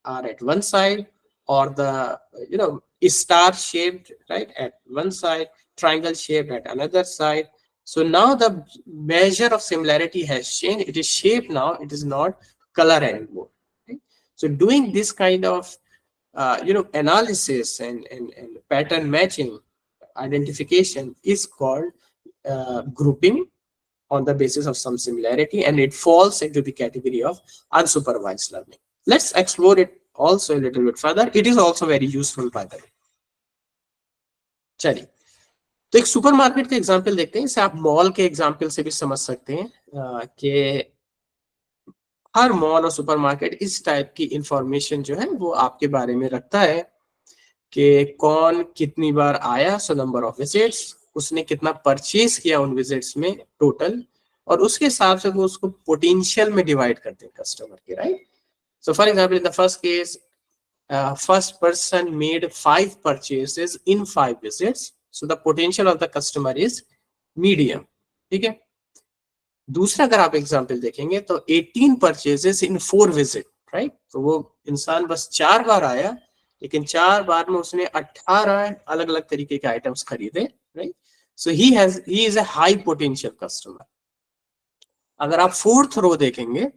are at one side, or the star shaped, right, at one side, triangle shaped at another side. So now the measure of similarity has changed. It is shape now, it is not color anymore, right? So doing this kind of analysis and pattern matching identification is called grouping on the basis of some similarity, and it falls into the category of unsupervised learning. Let's explore it also a little bit further. It is also very useful, by the way. चलिए, तो एक supermarket का example देखते हैं. इसे आप mall के example से भी समझ सकते हैं कि हर मॉल और सुपरमार्केट इस टाइप की इंफॉर्मेशन जो है वो आपके बारे में रखता है कि कौन कितनी बार आया, सो नंबर ऑफ विजिट्स, उसने कितना परचेज किया उन विजिट्स में टोटल, और उसके हिसाब से वो उसको पोटेंशियल में डिवाइड करते हैं कस्टमर के, right? So for example, in the first case, first person made 5 purchases in 5 visits. So the potential of the customer is medium. ठीक है. दूसरा अगर आप एग्जाम्पल देखेंगे तो 18 purchases in 4 visit, right? तो वो इंसान बस 4 बार आया, लेकिन 4 बार में उसने 18 अलग अलग तरीके के आइटम्स खरीदे, right? So he is a high potential customer. अगर आप 4th रो देखेंगे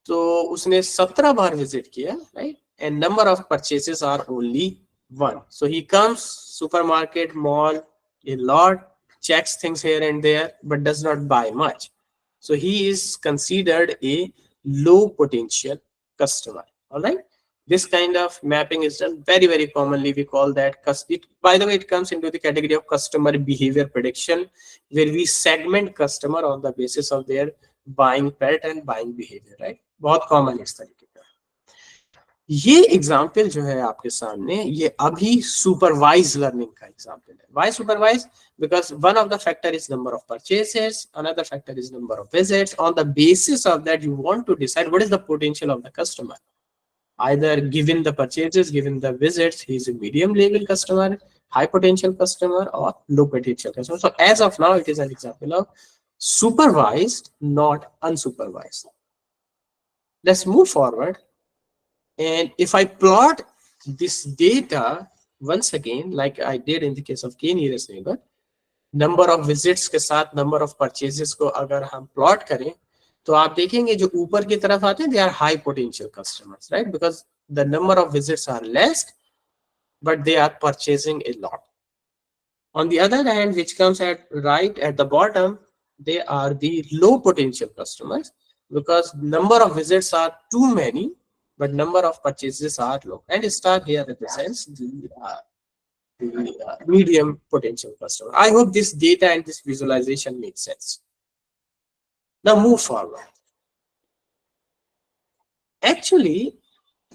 तो उसने 17 बार विजिट किया, right? And number of purchases are only 1. So he comes supermarket, mall, a lot, checks things here and there, but does not buy much. So he is considered a low potential customer. All right, this kind of mapping is done very, very commonly. We call that by the way, it comes into the category of customer behavior prediction, where we segment customer on the basis of their buying pattern, buying behavior, right? बहुत common इस तरीके का. ये example जो है आपके सामने, ये अभी सुपरवाइज लर्निंग का एग्जाम्पल है. Why supervise? Because one of the factor is number of purchases, another factor is number of visits. On the basis of that you want to decide what is the potential of the customer. Either given the purchases, given the visits, he is a medium level customer, high potential customer, or low potential customer. So as of now, it is an example of supervised, not unsupervised. Let's move forward, and if I plot this data once again, like I did in the case of K nearest neighbor, number of visits के साथ number of purchases को अगर हम plot करें, तो आप देखेंगे जो ऊपर की तरफ आते हैं, they are high potential customers, right? Because the number of visits are less, but they are purchasing a lot. On the other hand, which comes at right at the bottom, they are the low potential customers, because number of visits are too many, but number of purchases are low. And star here represents the the medium potential customer. I hope this data and this visualization makes sense. Now move forward. Actually,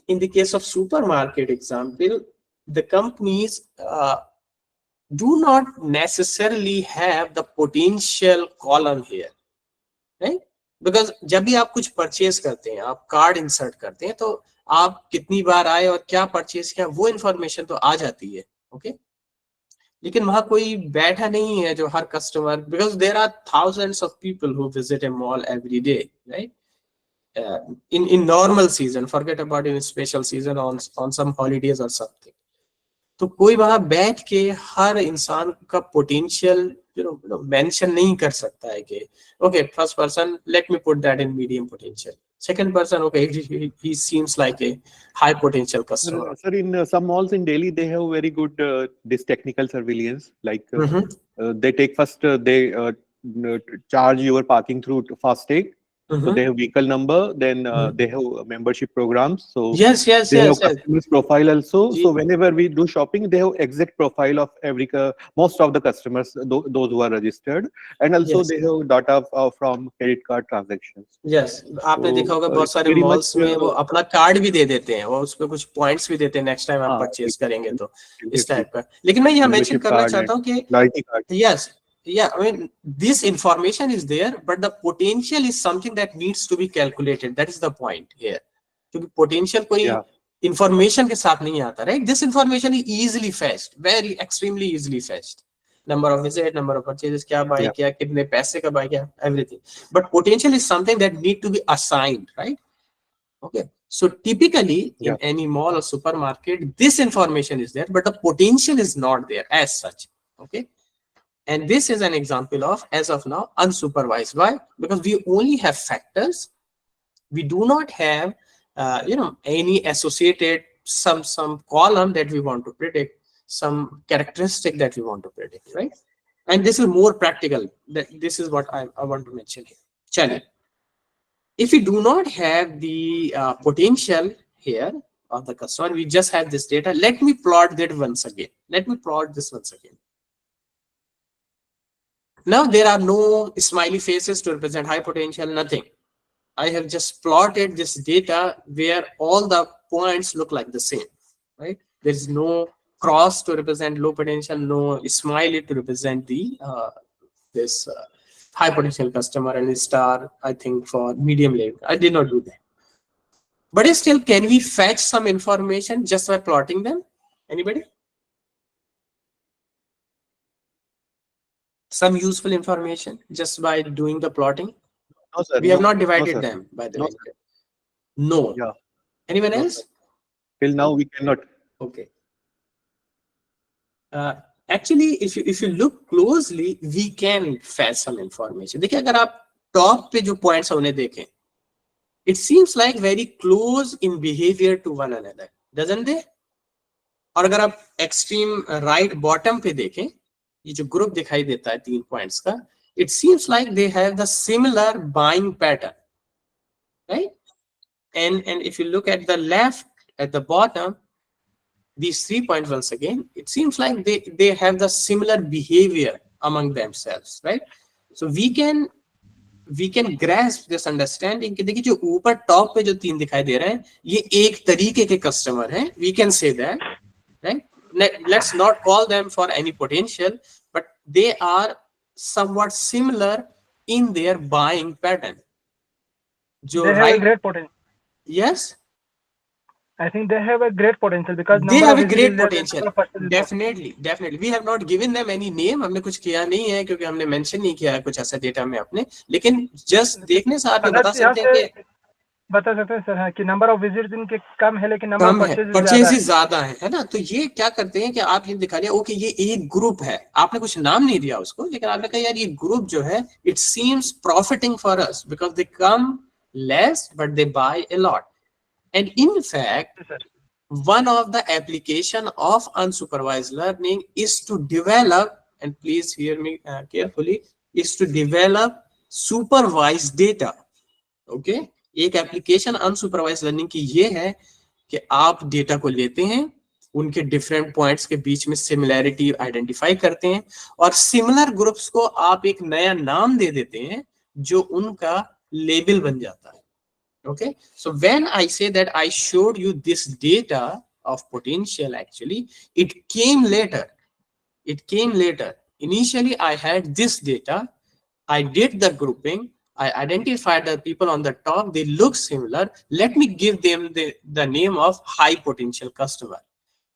in the case of supermarket example, the companies do not necessarily have the potential column here, right? Because जब भी आप कुछ purchase करते हैं, आप card insert करते हैं, तो आप कितनी बार आए और क्या परचेज किया वो इन्फॉर्मेशन तो आ जाती है, ओके? लेकिन वहां कोई बैठा नहीं है जो हर customer, because there are thousands of people who visit a mall every day, right? In normal season, forget about in special season, on some holidays or something. तो कोई वहां बैठ के हर इंसान का पोटेंशियल मेंशन नहीं कर सकता है कि okay, first person let me put that in medium potential, second person, okay, he seems like a high potential customer. Sir, in some malls in Delhi, they have very good this technical surveillance. Like they take first, they charge your parking through FASTag. So they have vehicle number, then they have membership programs. So yes, they have customers profile also. So whenever we do shopping, they have exact profile of every most of the customers, those who are registered, and also they have data from credit card transactions. Yes, आपने देखा होगा बहुत सारे malls में वो अपना card भी दे देते हैं, वो उसपे कुछ पॉइंट्स भी देते हैं नेक्स्ट टाइम आप परचेज करेंगे तो, इस टाइप का. लेकिन मैं यहाँ मेंशन करना चाहता हूँ कि yes, yeah, I mean this information is there, but the potential is something that needs to be calculated. That is the point here. क्योंकि potential कोई information के साथ नहीं आता, right? This information is easily fetched, very extremely easily fetched. Number of visit, number of purchases, क्या buy किया, कितने पैसे का buy किया, everything. But potential is something that need to be assigned, right? Okay. So typically in any mall or supermarket, this information is there, but the potential is not there as such. Okay. And this is an example of, as of now, unsupervised. Why? Because we only have factors. We do not have, any associated some column that we want to predict, some characteristic that we want to predict, right? And this is more practical. This is what I want to mention here. Challenge. If we do not have the potential here of the customer, we just have this data. Let me plot that once again. Let me plot this once again. Now there are no smiley faces to represent high potential, nothing. I have just plotted this data where all the points look like the same, right? There is no cross to represent low potential, no smiley to represent the this high potential customer, and a star, I think, for medium level. I did not do that. But still, can we fetch some information just by plotting them? Anybody? Some useful information just by doing the plotting? No, sir. We have not divided them, by the way. No. Yeah. Anyone else? Till now, we cannot. Okay. Actually, if you look closely, we can fetch some information. देखिए, अगर आप top पे जो points हमने देखे, it seems like very close in behavior to one another, doesn't they? और अगर आप extreme right bottom पे देखें, ये जो group दिखाई देता है 3 points का, it seems like they have the similar buying pattern, right? And if you look at the left, at the bottom, these 3 points once again, it seems like they have the similar behavior among themselves, right? So we can grasp this understanding कि देखिए जो ऊपर top पे जो 3 दिखाई दे रहे हैं, ये एक तरीके के customer हैं. We can say that, right? Let's not call them for any potential, but they are somewhat similar in their buying pattern. They have a great potential. Yes, I think they have a great potential because they have a great potential. Definitely. We have not given them any name. हमने कुछ किया नहीं है क्योंकि हमने mention नहीं किया है कुछ ऐसा डेटा में अपने. लेकिन just देखने से आप बता सकते हैं कि बता सकते हैं सर कि नंबर ऑफ विजिट्स इनके कम है लेकिन नंबर ऑफ परचेजेस ज्यादा है ना. तो ये क्या करते हैं कि आप ये दिखा रहे हैं ओके ये एक ग्रुप है, आपने कुछ नाम नहीं दिया उसको, लेकिन आपने कहा यार ये ग्रुप जो है it seems profiting for us because they come less but they buy a lot. And in fact one of the application of unsupervised learning is to develop, and please hear me carefully, is to develop supervised data. Okay, एक application unsupervised learning की ये है कि आप data को लेते हैं, उनके डिफरेंट पॉइंट्स के बीच में सिमिलैरिटी आइडेंटिफाई करते हैं, और सिमिलर ग्रुप्स को आप एक नया नाम दे देते हैं जो उनका लेबल बन जाता है. Okay, so when I say that I showed you this data of potential, actually it came later. It came later. Initially I had this data, I did the grouping, I identified the people on the top, they look similar, let me give them the name of high potential customer.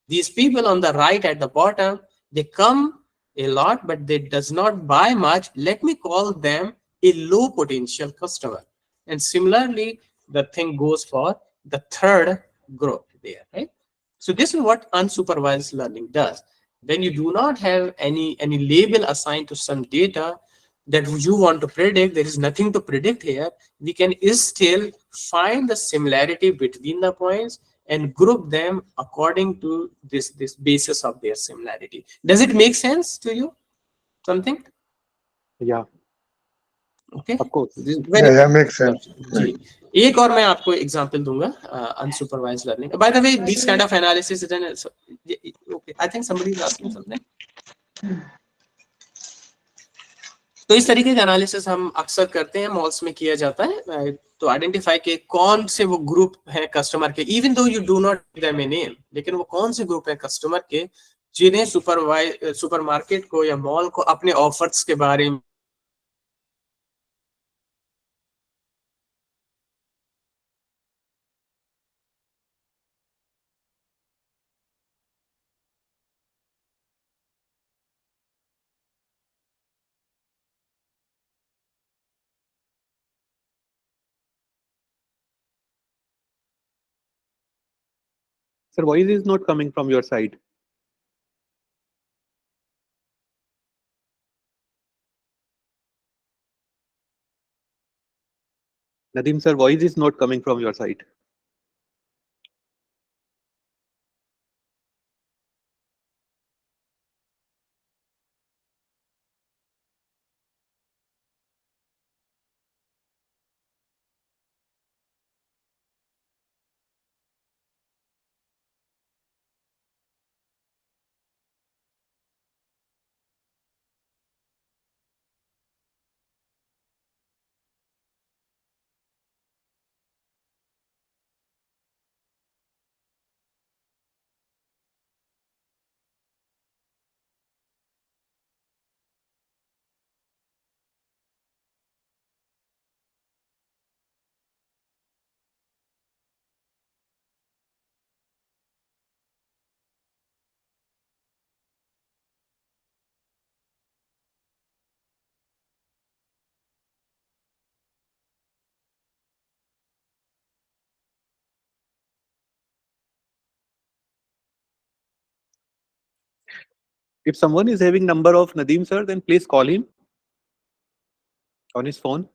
These people on the right at the bottom, they come a lot, but they does not buy much. Let me call them a low potential customer. And similarly, the thing goes for the third group there, right? So this is what unsupervised learning does. When you do not have any label assigned to some data that you want to predict, there is nothing to predict here. We can still find the similarity between the points and group them according to this basis of their similarity. Does it make sense to you? Something? Yeah, Okay. of course. This is very Yeah, yeah, makes sense. जी. एक और मैं आपको example दूंगा unsupervised learning. By the way, this kind of analysis is an, okay, I think somebody is asking something. तो इस तरीके का analysis हम अक्सर करते हैं, मॉल्स में किया जाता है, तो आइडेंटिफाई के कौन से वो ग्रुप है कस्टमर के, even though you do not them a name, लेकिन वो कौन से ग्रुप है कस्टमर के जिन्हें सुपरमार्केट को या मॉल को अपने ऑफर्स के बारे में Sir, voice is not coming from your side. Nadeem sir, voice is not coming from your side. If someone is having number of Nadeem sir, then please call him on his phone.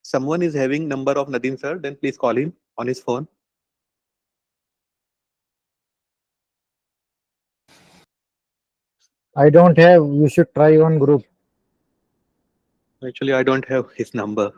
Someone is having number of Nadeem sir, then please call him on his phone. I don't have. You should try one group. Actually, I don't have his number.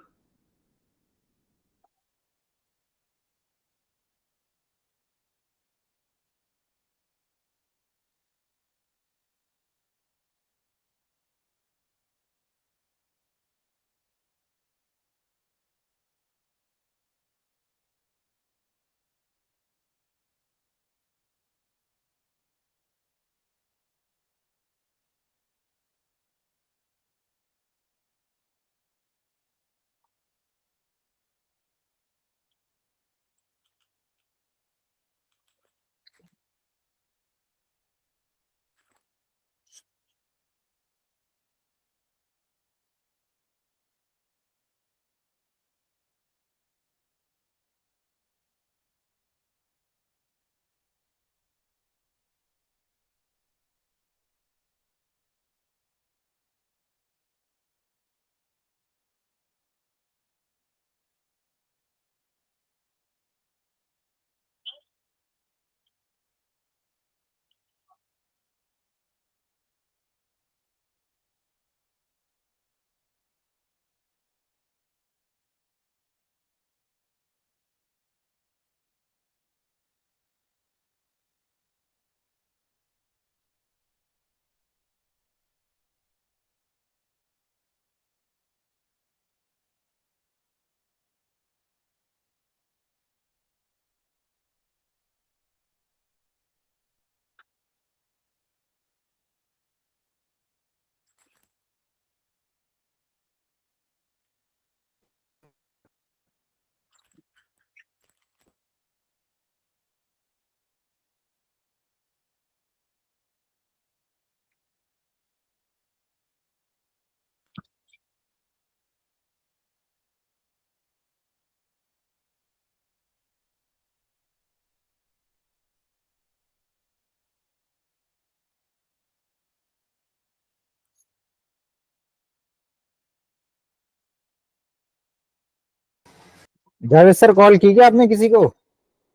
Javed sir call की क्या आपने किसी को?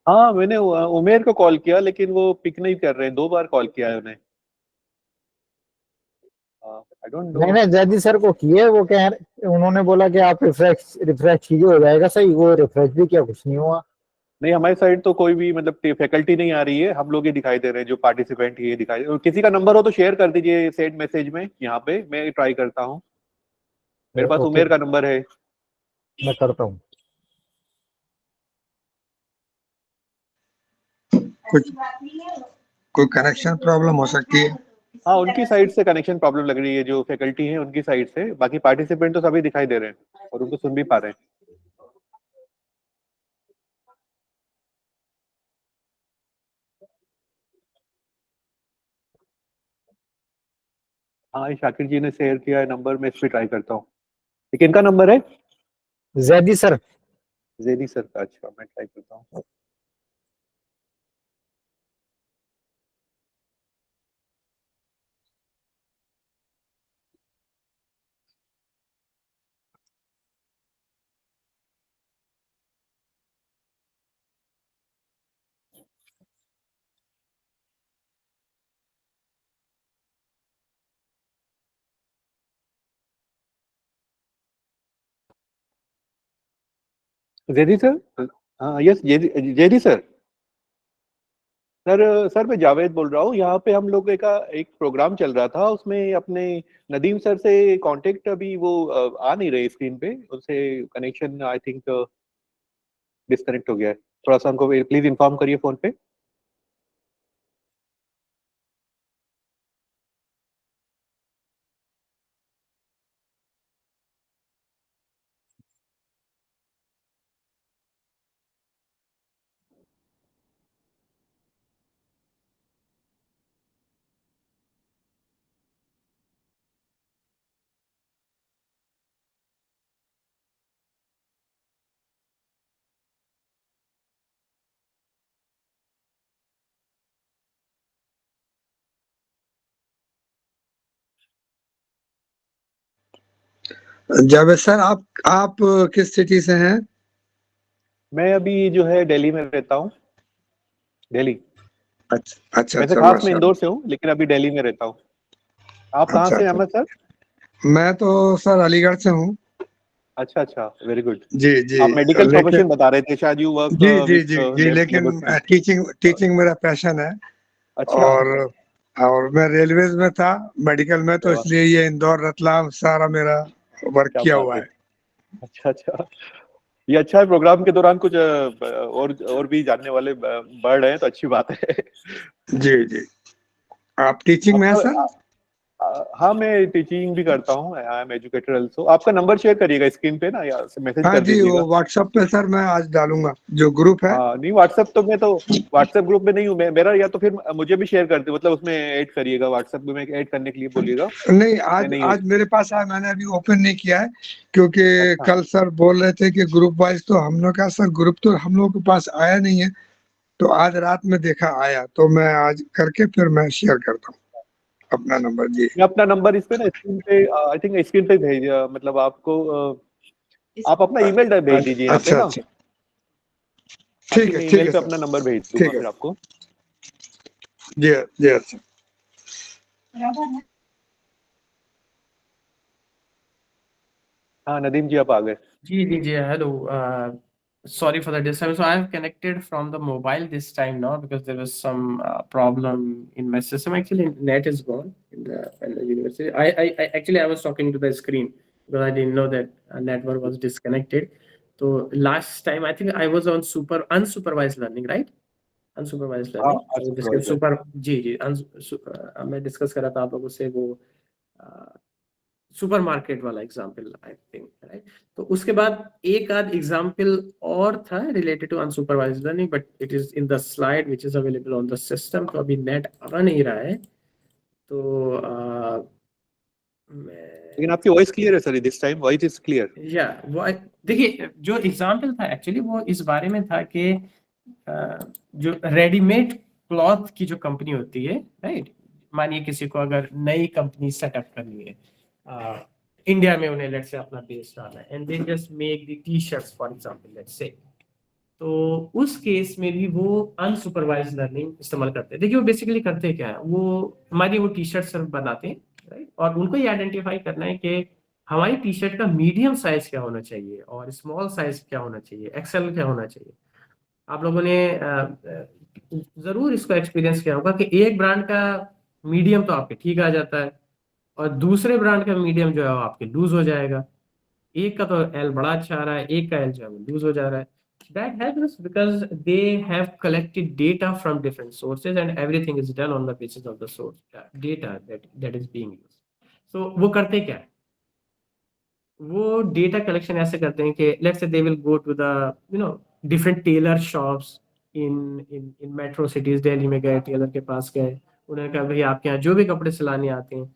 हाँ, मैंने उमेर को call किया, लेकिन वो पिक नहीं कर रहे हैं। 2 बार कॉल किया है उन्हें। I don't know. नहीं नहीं, जैदी सर को किए, वो कह रहे, उन्होंने बोला कि आप रिफ्रेश रिफ्रेश कीजिए हो जाएगा सही। वो रिफ्रेश भी किया, कुछ नहीं हुआ। नहीं, हमारी साइड तो कोई भी मतलब फैकल्टी नहीं आ रही है। हम लोग ही दिखाई दे रहे हैं, जो पार्टिसिपेंट ये दिखाई किसी का नंबर हो तो शेयर कर दीजिए सेंड मैसेज में। यहाँ पे मैं ट्राई करता हूँ। मेरे पास ओके, उमेर का नंबर है। मैं करता हूँ। कुछ कोई कनेक्शन प्रॉब्लम हो सकती है। हाँ, उनकी साइड से कनेक्शन प्रॉब्लम लग रही है, जो फैकल्टी है उनकी साइड से। बाकी पार्टिसिपेंट तो सभी दिखाई दे रहे हैं और उनको सुन भी पा रहे हैं। हाँ, ये शाकिर जी ने शेयर किया है नंबर। मैं इस पर ट्राई करता हूँ। ये किनका नंबर है? जैदी सर। जेडी सर का। अच्छा, मैं ट्राई करता हूँ। JD sir. हाँ, yes, JD JD sir. Sir मैं जावेद बोल रहा हूँ। यहाँ पे हम लोग का एक प्रोग्राम चल रहा था, उसमें अपने नदीम सर से कांटेक्ट अभी वो आ नहीं रहे स्क्रीन पे। उनसे कनेक्शन आई थिंक डिस्कनेक्ट हो गया है। थोड़ा सा हमको प्लीज इन्फॉर्म करिए फोन पे। जावेद सर, आप किस सिटी से हैं? मैं अभी जो है दिल्ली में रहता हूँ। दिल्ली। अच्छा अच्छा वैसे अच्छा, खास मैं इंदौर माशाल्लाह। से हूँ, लेकिन अभी दिल्ली में रहता हूँ। आप कहाँ अच्छा से हैं अच्छा, अहमद सर? मैं तो सर अलीगढ़ से हूँ। अच्छा अच्छा, वेरी गुड। जी जी। आप मेडिकल लेकिन प्रोफेशन बता रहे थे शायद। यू वर्क जी जी विथ जी जी, लेकिन लेबोरेटरी। टीचिंग टीचिंग मेरा पैशन है। अच्छा। और और मैं रेलवेज में था, मेडिकल में, तो वाह, इसलिए ये इंदौर रतलाम सारा मेरा वर्क क्या किया बात हुआ है। है। अच्छा अच्छा। ये अच्छा है, प्रोग्राम के दौरान कुछ और भी जानने वाले बढ़ रहे हैं तो अच्छी बात है। जी जी। आप टीचिंग में हैं आपका सर? हाँ, मैं टीचिंग भी करता हूँ। I am educator also. आपका नंबर शेयर करिएगा स्क्रीन पे ना, या मैसेज हाँ कर जी, वो दीजिएगा। व्हाट्सएप पे सर मैं आज डालूंगा, जो ग्रुप है। हाँ, नहीं, व्हाट्सएप तो मैं तो व्हाट्सएप ग्रुप में नहीं हूँ मैं। मेरा या तो फिर मुझे भी शेयर कर दे, मतलब उसमें ऐड करिएगा। व्हाट्सएप में ऐड करने के लिए बोलिएगा। नहीं, मैं आज नहीं हूँ। आज मेरे पास आया, मैंने अभी ओपन नहीं किया है, क्योंकि अच्छा कल सर बोल रहे थे कि ग्रुप वाइज, तो हम लोग का सर ग्रुप तो हम लोग के पास आया नहीं है। तो आज रात में देखा आया, तो मैं आज करके फिर मैं शेयर करता हूँ अपना नंबर जी। मैं अपना नंबर इस पे ना स्क्रीन पे आई थिंक स्क्रीन पे भेज मतलब आपको आप अपना ईमेल भेज दीजिए यहाँ पे अच्छा ना। अच्छा, ताकि मैं ठीक ईमेल है पे सर, अपना नंबर भेज दूंगा ठीक है। फिर आपको। जी जी, अच्छा। हाँ, नदीम जी आप आ गए। Hello. Sorry for the disturbance. So I have connected from the mobile this time now because there was some problem in my system. Actually, net is gone in the university. I was talking to the screen because I didn't know that network was disconnected. So last time I think I was on unsupervised learning, right? Unsupervised हाँ, learning. आज तो जिसके supervisor. Super जी मैं discuss कर रहा था आप लोगों से वो सुपरमार्केट वाला एग्जाम्पल आई थिंक, राइट? तो उसके बाद एक आध एग्जाम्पल और था related to unsupervised learning, but it is in the slide which is available on the system. तो अभी नेट आ नहीं रहा है, तो लेकिन मैं आपकी वॉइस क्लियर है sir. This time voice is clear. या वो देखिए, जो एग्जाम्पल था एक्चुअली वो इस बारे में था कि जो रेडीमेड क्लॉथ की जो कंपनी होती है, राइट? मानिए किसी को अगर नई कंपनी सेटअप करनी है, इंडिया में उन्हें लेट्स से अपना बेस डालना है and they just make the T shirts for example let's say, तो उस केस में भी वो अनसुपरवाइज लर्निंग इस्तेमाल करते हैं। देखिए वो बेसिकली करते क्या है, वो हमारी वो टी शर्ट सिर्फ बनाते हैं राइट, और उनको ये आइडेंटिफाई करना है कि हमारी टी शर्ट का मीडियम साइज क्या होना चाहिए और स्मॉल साइज क्या होना चाहिए, एक्सेल क्या होना चाहिए। आप लोगों ने जरूर इसको एक्सपीरियंस किया होगा कि एक ब्रांड का मीडियम तो आपके ठीक आ जाता है और दूसरे ब्रांड का मीडियम जो है वो आपके लूज हो जाएगा। एक का तो एल बड़ा अच्छा आ रहा है, एक का एल जो है वो लूज हो जा रहा है। That happens because they have collected data from different sources and everything is done on the basis of the source data that is being used. So वो करते क्या है, वो डेटा कलेक्शन ऐसे करते हैं कि let's say they will go to the different tailor shops in in in metro cities. Delhi में गए, टेलर के पास गए, उन्होंने कहा भाई आपके यहाँ जो भी कपड़े सिलाने आते हैं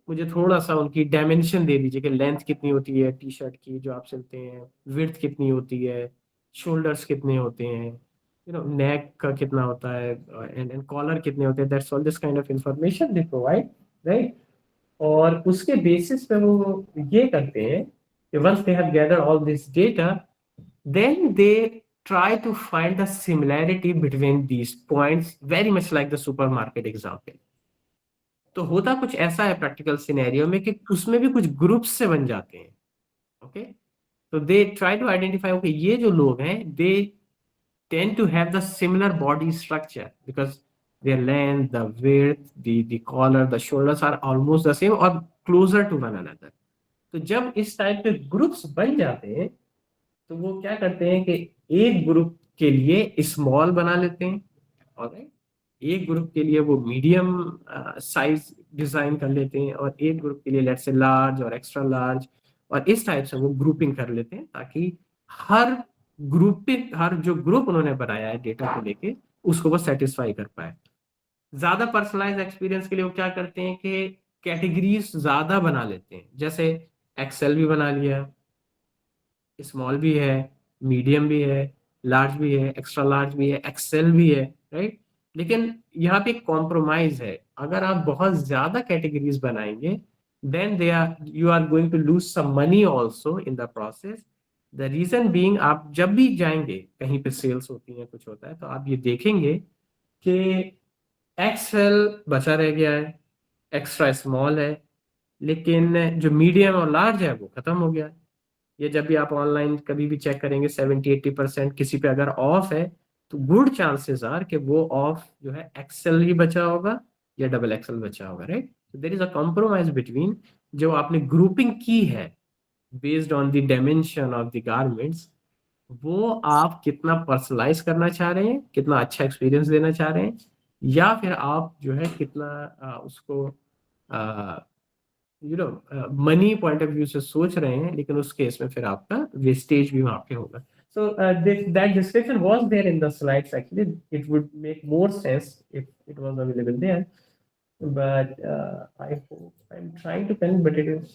मुझे थोड़ा सा उनकी डायमेंशन दे दीजिए कि लेंथ कितनी होती है टी शर्ट की जो आप सिलते हैं, विड्थ कितनी होती है, शोल्डर्स कितने होते हैं, नेक का कितना होता है एंड कॉलर कितने होते हैं। That's all this kind of information they provide right. और उसके बेसिस पे वो ये करते हैं कि once they have gather all this data then they try to find the similarity between these points, very much like the supermarket example. तो होता कुछ ऐसा है प्रैक्टिकल सिनेरियो में कि उसमें भी कुछ ग्रुप्स से बन जाते हैं। ओके, तो they try to identify okay ये जो लोग हैं they tend to have the similar body structure because their length, the width, the collar, the shoulders are almost the same or closer to one another. तो जब इस type के groups बन जाते हैं तो वो क्या करते हैं कि एक ग्रुप के लिए स्मॉल बना लेते हैं और एक ग्रुप के लिए वो मीडियम साइज डिजाइन कर लेते हैं और एक ग्रुप के लिए लेट्स से लार्ज और एक्स्ट्रा लार्ज, और इस टाइप से वो ग्रुपिंग कर लेते हैं ताकि हर हर जो ग्रुप उन्होंने बनाया है डेटा को लेके उसको वो सेटिस्फाई कर पाए। ज्यादा पर्सनलाइज एक्सपीरियंस के लिए वो क्या करते हैं कि कैटेगरीज ज्यादा बना लेते हैं, जैसे एक्सेल भी बना लिया, स्मॉल भी है, मीडियम भी है, लार्ज भी है, एक्स्ट्रा लार्ज भी है, एक्सेल भी है राइट। लेकिन यहाँ पे एक कॉम्प्रोमाइज है, अगर आप बहुत ज्यादा कैटेगरीज बनाएंगे then they are you are going to lose some money also in the process. The reason being आप जब भी जाएंगे कहीं पे सेल्स होती है कुछ होता है तो आप ये देखेंगे कि एक्सेल बचा रह गया है, एक्स्ट्रा स्मॉल है, लेकिन जो मीडियम और लार्ज है वो खत्म हो गया है। ये जब भी आप ऑनलाइन कभी भी चेक करेंगे 70-80% किसी पे अगर ऑफ है तो गुड चांसेस आर कि वो ऑफ जो है एक्सेल ही बचा होगा या डबल एक्सेल बचा होगा राइट। तो there is a compromise between जो आपने ग्रुपिंग की है based on the dimension of the garments, वो आप कितना पर्सनलाइज करना चाह रहे हैं, कितना अच्छा एक्सपीरियंस देना चाह रहे हैं, या फिर आप जो है कितना उसको मनी पॉइंट ऑफ व्यू से सोच रहे हैं, लेकिन उस केस में फिर आपका वेस्टेज भी वहां पे होगा। So that description was there in the slides. Actually, it would make more sense if it was available there. But I hope I'm trying to pen, but it is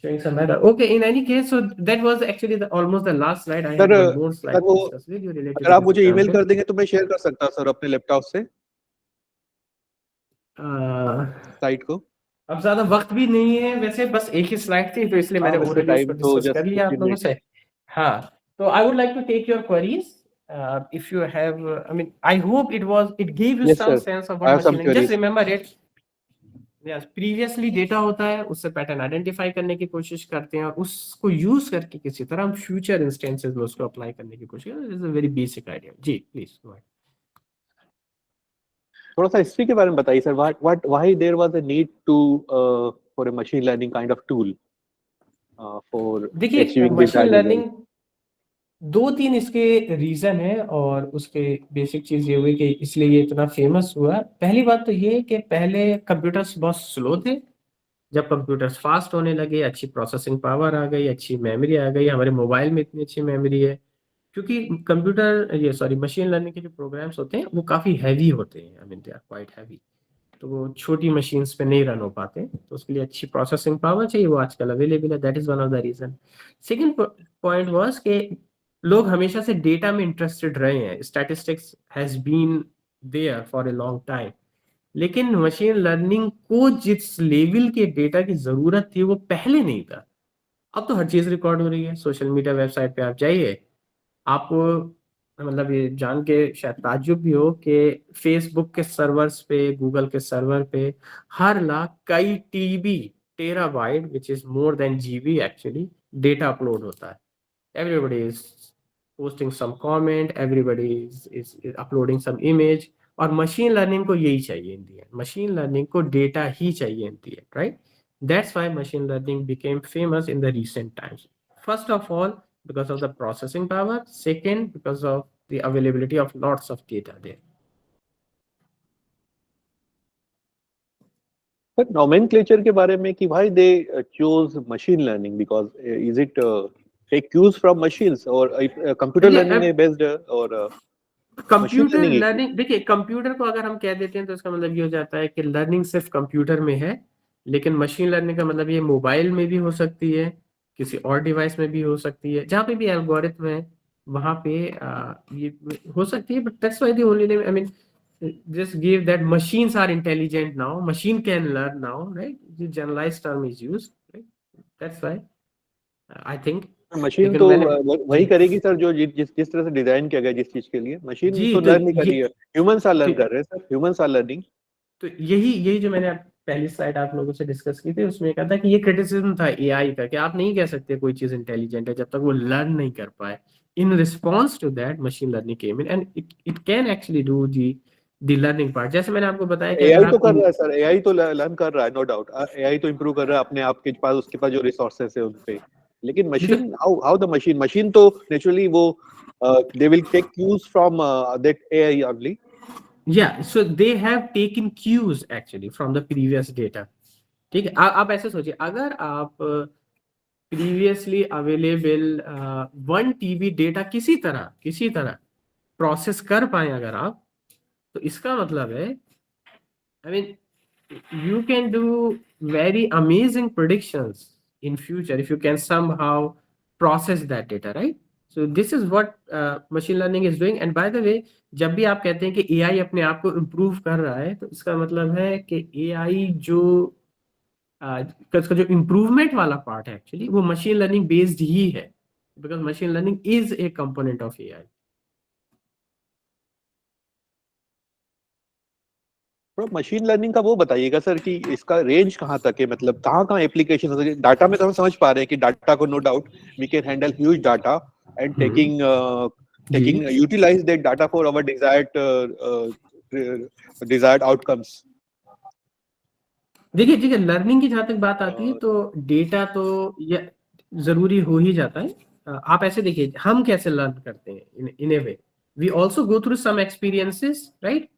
showing some error. Okay, in any case, so that was actually almost the last slide. I sir have one more slide sir to वो discuss with you related अगर to आप this मुझे email example. कर देंगे तो मैं share कर सकता हूं सर अपने लैपटॉप से साइट को। अब ज्यादा वक्त भी नहीं है वैसे, बस एक ही स्लाइड थी तो इसलिए मैंने वैसे ओवरव्यू टाइम को तो डिस्कस कर जस्ट लिया आप 15 लोगों मिनट से। हाँ, तो I would like to take your queries if you have I mean I hope it gave you yes some sir sense of I what have some machine learning, just queries. remember it, yes, previously data होता है उससे pattern identify करने की कोशिश करते हैं और उसको यूज करके किसी तरह हम फ्यूचर इंस्टेंसेस में उसको अप्लाई करने की कोशिश करते हैं। This is a very basic idea. जी प्लीज गो अहेड। थोड़ा सा हिस्ट्री के बारे में बताइए sir, what why there was a need to for a machine learning kind of tool for देखिए achieving machine desired learning result. 2-3 इसके reason है और उसके बेसिक चीज ये हुई कि इसलिए ये इतना फेमस हुआ। पहली बात तो ये कि पहले कंप्यूटर्स बहुत स्लो थे, जब कंप्यूटर्स फास्ट होने लगे, अच्छी प्रोसेसिंग पावर आ गई, अच्छी मेमोरी आ गई, हमारे मोबाइल में इतनी अच्छी मेमोरी है, क्योंकि कंप्यूटर ये सॉरी मशीन लर्निंग के जो प्रोग्राम्स होते हैं वो काफी हैवी होते हैं, I mean they are quite heavy, तो वो छोटी मशीन्स पे नहीं रन हो पाते, तो उसके लिए अच्छी प्रोसेसिंग पावर चाहिए, वो आजकल अवेलेबल है। That is one of the reason. Second point was कि लोग हमेशा से डेटा में इंटरेस्टेड रहे हैं, statistics has been there for a long time, लेकिन मशीन लर्निंग को जिस लेवल के डेटा की जरूरत थी वो पहले नहीं था। अब तो हर चीज रिकॉर्ड हो रही है। सोशल मीडिया वेबसाइट पे आप जाइए, आपको मतलब ये जान के शायद ताज्जुब भी हो कि फेसबुक के सर्वर्स पे, गूगल के सर्वर पे हर लाख कई TB, terabyte which is more than GB actually, data upload होता है। Everybody is posting some comment, everybody is uploading some image, और मशीन लर्निंग को यही चाहिए in the end. Machine learning को डेटा ही चाहिए in the end, right? That's why machine learning became famous in the recent times. First of all, because of the processing power. Second, because of the availability of lots of data there. Sir nomenclature के बारे में कि why they choose machine learning, because is it take cues from machines और computer learning है based और machine computer learning है? Learning, देखिए computer को अगर हम कह देते हैं तो इसका मतलब ये हो जाता है कि लर्निंग सिर्फ कंप्यूटर में है, लेकिन मशीन लर्निंग का मतलब ये मोबाइल में भी हो सकती है, किसी और डिवाइस में भी हो सकती है, जहाँ पे भी एल्गोरिथम है वहां पे ये हो सकती है। But that's why the only name, I mean, just give that machines are intelligent now, machine can learn now, right? The generalized term is used, right? That's why I think। Machine लेकिन तो मैंने वही जी करेगी sir जो जिस तरह से design किया गया जिस चीज के लिए। मशीन जी तो तो लर्न नहीं कर रही है, ह्यूमंस आर लर्न तो, कर रहे हैं सर, ह्यूमंस आर लर्निंग। तो यही जो मैंने पहली स्लाइड आप लोगों से डिस्कस की थी उसमें कहा था कि ये क्रिटिसिज्म था एआई का कि आप नहीं कह सकते कोई चीज इंटेलिजेंट है जब तक वो लर्न नहीं कर पाए। In response to that machine learning came in and it can actually do the learning part. जैसे मैंने आपको बताया कि अगर एआई तो आप कर रहा है सर, एआई तो लर्न कर रहा है, नो डाउट। एआई तो इम्प्रूव कर रहा है अपने आप के पास, उसके पास जो रिसोर्सेस है उनपे। लेकिन देखो, मशीन, हाउ द मशीन तो नेचुरली वो they will take cues from that AI only. yeah, so they have taken cues actually from the previous data। ठीक है, आप ऐसे सोचिए, अगर आप प्रीवियसली अवेलेबल 1 TB डेटा किसी तरह प्रोसेस कर पाए अगर आप, तो इसका मतलब है, I mean, you can do very amazing predictions in future if you can somehow process that data, right? So this is what machine learning is doing। and by the way, जब भी आप कहते हैं कि AI अपने आप को improve कर रहा है, तो इसका मतलब है कि AI जो इसका जो इम्प्रूवमेंट वाला पार्ट है एक्चुअली वो मशीन लर्निंग बेस्ड ही है, because machine learning is a component of AI। Machine learning का वो बताइएगा सर कि इसका रेंज कहाँ तक है, मतलब कहाँ कहाँ एप्लीकेशन हो सकती है। डाटा में तो हम समझ पा रहे हैं कि डाटा को no doubt we can handle huge data and taking जी utilize that data for our desired outcomes. देखिए ठीक है, लर्निंग की जहां तक बात आती है तो डेटा तो ये जरूरी हो ही जाता है। आप ऐसे देखिए हम कैसे लर्न करते हैं, in a way we also go through some experiences, right?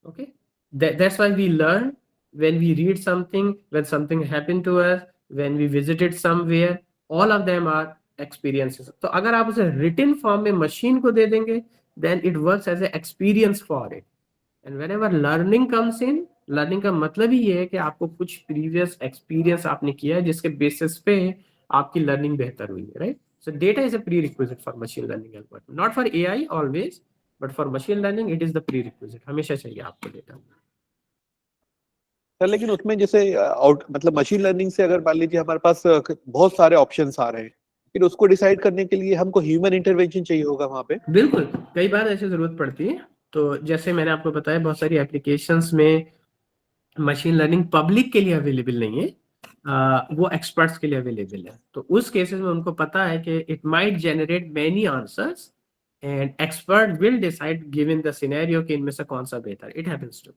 Okay, that's why we learn when we read something, when something happened to us, when we visited somewhere, all of them are experiences। तो अगर आप उसे written form में machine को दे देंगे, then it works as an experience for it। and whenever learning comes in, learning का मतलब ही ये है कि आपको कुछ previous experience आपने किया है जिसके basis पे आपकी learning बेहतर हुई है, right? So data is a prerequisite for machine learning algorithm, not for AI always, but for machine learning it is the prerequisite। हमेशा चाहिए आपको डेटा। सर लेकिन उसमें जैसे आउट मतलब मशीन लर्निंग से अगर मान लीजिए हमारे पास बहुत सारे ऑप्शंस आ रहे हैं, फिर उसको डिसाइड करने के लिए हमको ह्यूमन इंटरवेंशन चाहिए होगा वहां पे। बिल्कुल, कई बार ऐसी जरूरत पड़ती है। तो जैसे मैंने आपको बताया बहुत सारी एप्लीकेशंस में मशीन लर्निंग पब्लिक के लिए अवेलेबल नहीं है, वो एक्सपर्ट्स के लिए अवेलेबल है। तो उस केसेस में उनको पता है कि it might generate many answers and expert will decide given the scenario कि इनमें से कौन सा बेहतर। It happens too.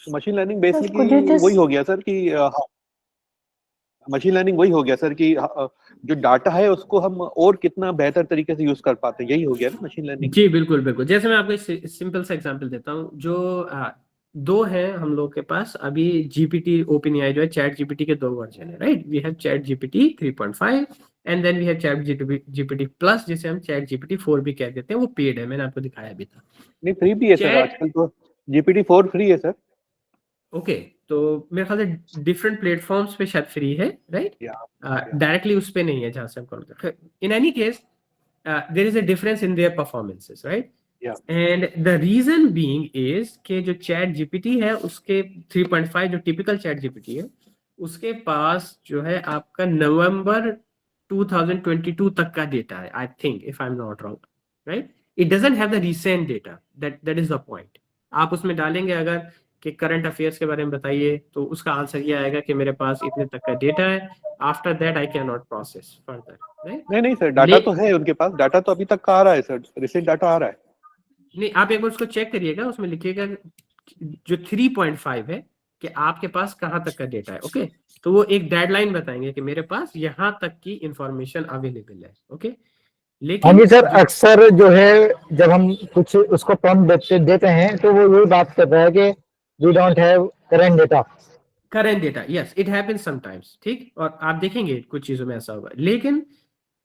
Machine learning Sir, could you basically वही just हो गया सर कि मशीन लर्निंग वही हो गया सर कि जो डाटा है उसको हम और कितना बेहतर तरीके से यूज कर पाते हैं, यही हो गया ना मशीन लर्निंग। जी बिल्कुल बिल्कुल, जैसे मैं आपको सिंपल सा एग्जांपल देता हूँ। जो दो हैं हम लोग के पास अभी, जीपीटी ओपन एआई जो है, चैट जीपीटी के 2 वर्जन है, right? We have chat GPT 3.5 and then we have chat GPT plus, जिसे हम चैट जीपीटी 4 भी कह देते हैं। वो पेड है, मैंने आपको दिखाया भी था। नहीं फ्री भी है सर, चैट, आजकल तो GPT-4 फ्री है सर। ओके, तो मेरे ख्याल से डिफरेंट प्लेटफॉर्म्स पे शायद फ्री है, राइट? या डायरेक्टली उस पे नहीं है जहां से हम कॉल करते हैं। In any case there is a difference in their performances, right? And the reason being is कि जो चैट जीपीटी है उसके 3.5 जो टिपिकल चैट जीपीटी है उसके पास जो है आपका नवंबर 2022 तक का डेटा है, I think, if I am not wrong, right. It doesn't have the recent data, that is the point. आप उसमें डालेंगे अगर कि करंट अफेयर्स के बारे में बताइए, तो उसका आंसर ये आएगा कि मेरे पास इतने तक का डेटा है, after that I can not process further, right. नहीं सर, डाटा तो है उनके पास, डाटा तो अभी तक का आ रहा है सर, रिसेंट डाटा आ रहा है। नहीं, आप एक बार उसको चेक करिएगा, उसमें लिखिएगा जो 3.5 है कि आपके पास कहाँ तक का डेटा है, ओके। तो वो एक डेडलाइन बताएंगे कि मेरे पास यहाँ तक की इंफॉर्मेशन अवेलेबल है, ओके। हाँ लेकिन जी सर, अक्सर जो है जब हम कुछ उसको प्रॉम्प्ट देते हैं तो वो यही बात करता है कि we don't have current data, yes it happens sometimes, ठीक। और आप देखेंगे कुछ चीजों में ऐसा होगा, लेकिन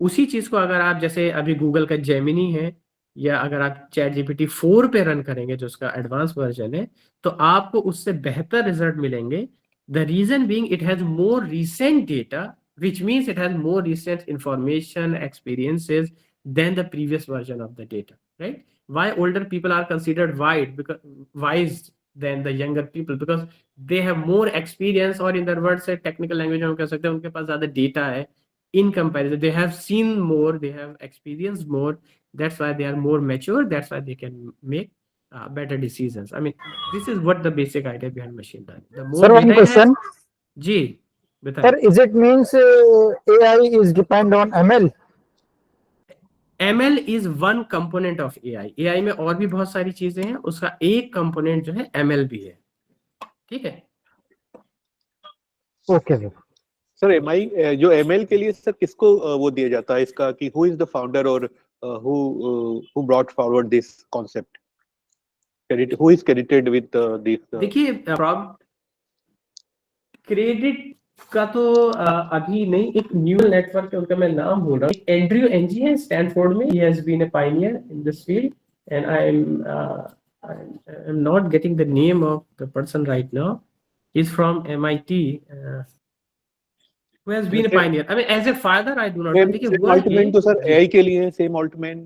उसी चीज को अगर आप जैसे अभी गूगल का जेमिनी है या अगर आप चैट जीपीटी 4 पे रन करेंगे जो उसका एडवांस वर्जन है, तो आपको उससे बेहतर रिजल्ट मिलेंगे। The reason being it has more recent data, which means it has more recent information, experiences than the previous version of the data, right? Why older people are considered wise than the younger people? Because they have more experience, or in their words से technical language में हम कह सकते हैं उनके पास ज्यादा data है in comparison. They have seen more, they have experienced more. That's why they are more mature. That's why they can make better decisions. I mean, this is what the basic idea behind machine learning. The more sir one data it has, question जी sir, बताइए। Is it means AI is depend on ML? ML इज one component of AI। AI में और भी बहुत सारी चीजें हैं, उसका एक कंपोनेंट जो है ML भी है, ठीक है। Okay sir. सर एमआई जो एमएल के लिए सर किसको वो दिया जाता है इसका, कि हु इज द फाउंडर और who brought forward this concept, credit, who is credited with this? देखिए क्रेडिट का तो अभी नहीं, एक न्यूरल नेटवर्क है उनका मैं नाम बोल रहा हूँ, एंड्रयू एनजी है स्टैनफोर्ड में, he has been a pioneer in this field and I am not getting the name of the person right now. He is from MIT who has been a pioneer. I mean, as a father, I do not know. देखिए Sam हुआ Altman ये, तो sir AI के लिए है, Sam Altman.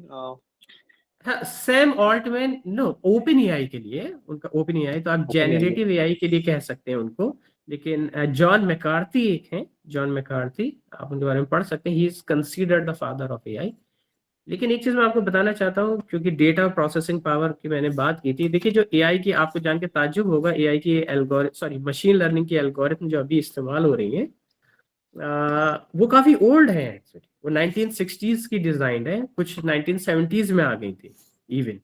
हाँ Sam Altman no open AI के लिए, उनका ओपन एआई, तो आप OpenAI जेनरेटिव एआई के लिए कह सकते हैं उनको। लेकिन जॉन मैकार्थी एक हैं, जॉन मैकार्थी, आप उनके बारे में पढ़ सकते हैं, he is considered the father of AI. लेकिन एक चीज मैं आपको बताना चाहता हूँ, क्योंकि डेटा प्रोसेसिंग पावर की मैंने बात की थी, देखिए जो एआई की, आपको जान के ताज्जुब होगा, एआई की एल्गोरिथम, सॉरी मशीन लर्निंग की एल्गोरिथम जो अभी इस्तेमाल हो रही है, वो काफी ओल्ड है एक्चुअली। वो 1960s की डिजाइन है, कुछ 1970s में आ गई थी इवन।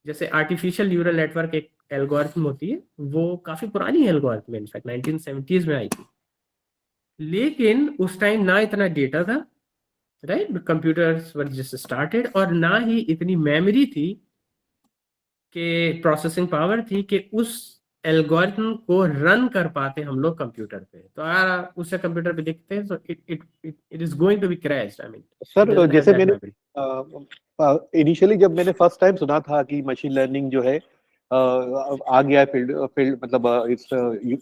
जैसे आर्टिफिशियल न्यूरल नेटवर्क एक एल्गोरिथम होती है, वो काफी पुरानी एल्गोरिथम है, इनफैक्ट 1970s में आई थी। लेकिन उस टाइम ना इतना डेटा था, right, computers were just started, और ना ही इतनी मेमोरी थी कि प्रोसेसिंग पावर थी कि उस एल्गोरिथम को रन कर पाते हम लोग कंप्यूटर पे। तो अगर उससे कंप्यूटर पे देखते हैं तो it is going to be crashed. I mean sir जैसे मैंने इनिशियली जब मैंने फर्स्ट टाइम सुना था कि मशीन लर्निंग जो है आ गया है फील्ड फील्ड, मतलब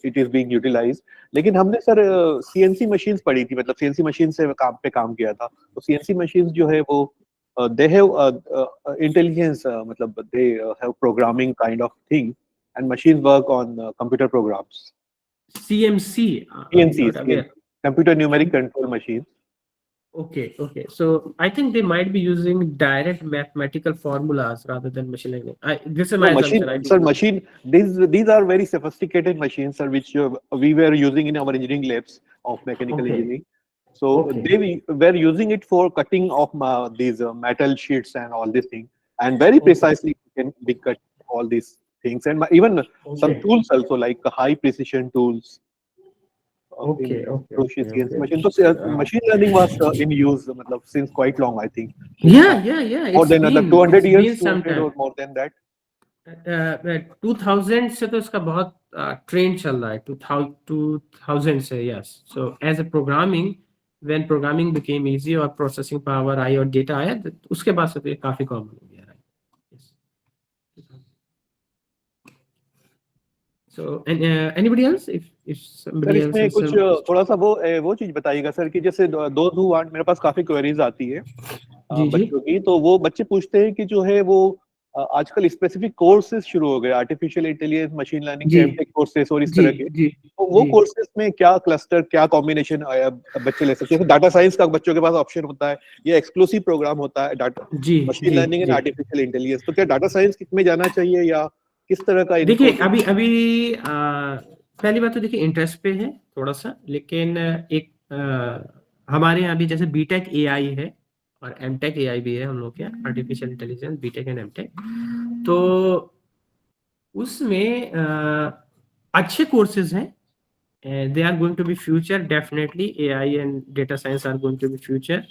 इट इज बीइंग यूटिलाइज्ड, लेकिन हमने सर सीएनसी मशीन्स पढ़ी थी, मतलब सीएनसी मशीन से काम किया था। तो सीएनसी मशीन्स जो है वो दे हैव इंटेलिजेंस, मतलब they have programming kind of thing, and machines work on computer programs. CMC, I'm CNC, not aware. computer numeric control machines. Okay. So I think they might be using direct mathematical formulas rather than machine learning. This is my No, assumption. I machine, do sir, not know. machine. These are very sophisticated machines, sir, which we were using in our engineering labs of mechanical Okay. engineering. So Okay. they were using it for cutting of these metal sheets and all these things, and very precisely can be cut all these things, and even some Okay. tools also, like high precision tools. Okay. CNC machine. So machine learning was in use, matlab, since quite long, I think. Yeah. More than another 200 it's been years, some 200 time. or more than that. 2000 से तो इसका बहुत trend चल रहा है, 2000 से, yes. So as a programming, when programming became easy और processing power आई और डेटा आया, तो उसके बाद से तो ये काफी कॉमन हो गया, right. So, anybody else? If sir somebody else इसमें has कुछ some... थोड़ा सा वो चीज बताइएगा सर, कि जैसे दो हु वांट, मेरे पास काफी क्वेरीज आती है जी। बच्चों की, तो वो बच्चे पूछते हैं कि जो है वो आजकल स्पेसिफिक कोर्सेज शुरू हो गए, आर्टिफिशियल इंटेलिजेंस, मशीन लर्निंग जी। के एमटेक कोर्सेज और इस जी तरह के। जी तो वो जी कोर्सेज में क्या क्लस्टर, क्या कॉम्बिनेशन बच्चे ले सकते हैं? डाटा साइंस का बच्चों के पास ऑप्शन होता है, ये एक्सक्लूसिव प्रोग्राम होता है, डाटा जी मशीन जी लर्निंग एंड जी आर्टिफिशियल इंटेलिजेंस, तो क्या डाटा साइंस में जाना चाहिए या किस तरह का देखिए, इनको? अभी अभी पहली बात तो देखिए इंटरेस्ट पे है थोड़ा सा, लेकिन एक हमारे यहाँ भी जैसे बीटेक एआई है और एमटेक एआई भी है हम लोग के यहाँ, artificial intelligence BTech and MTech. तो उसमें अच्छे कोर्सेज हैं, they are going to be future, definitely AI and data science are going to be future.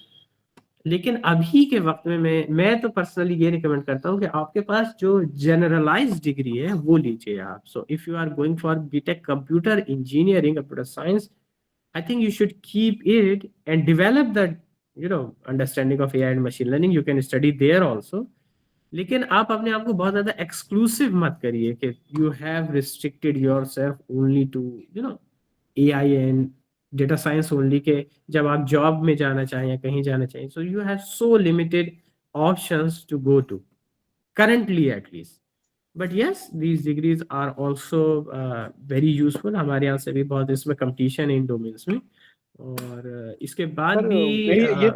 लेकिन अभी के वक्त में मैं तो पर्सनली ये रिकमेंड करता हूँ कि आपके पास जो जनरलाइज डिग्री है वो लीजिए आप। So if you are going for BTech computer engineering, computer science, I think you should keep it and develop that, understanding of AI and machine learning. You can study there also. लेकिन आप अपने आप को बहुत ज्यादा exclusive मत करिए कि you have restricted yourself only to, AI and data science only, के जब आप जॉब में जाना चाहें या कहीं जाना चाहें, so you have so limited options to go to currently at least. But yes, these degrees are also very useful. हमारे यहाँ से भी बहुत इसमें कंपटीशन है इन डोमेन्स में, और इसके बाद सर भी मेरी ये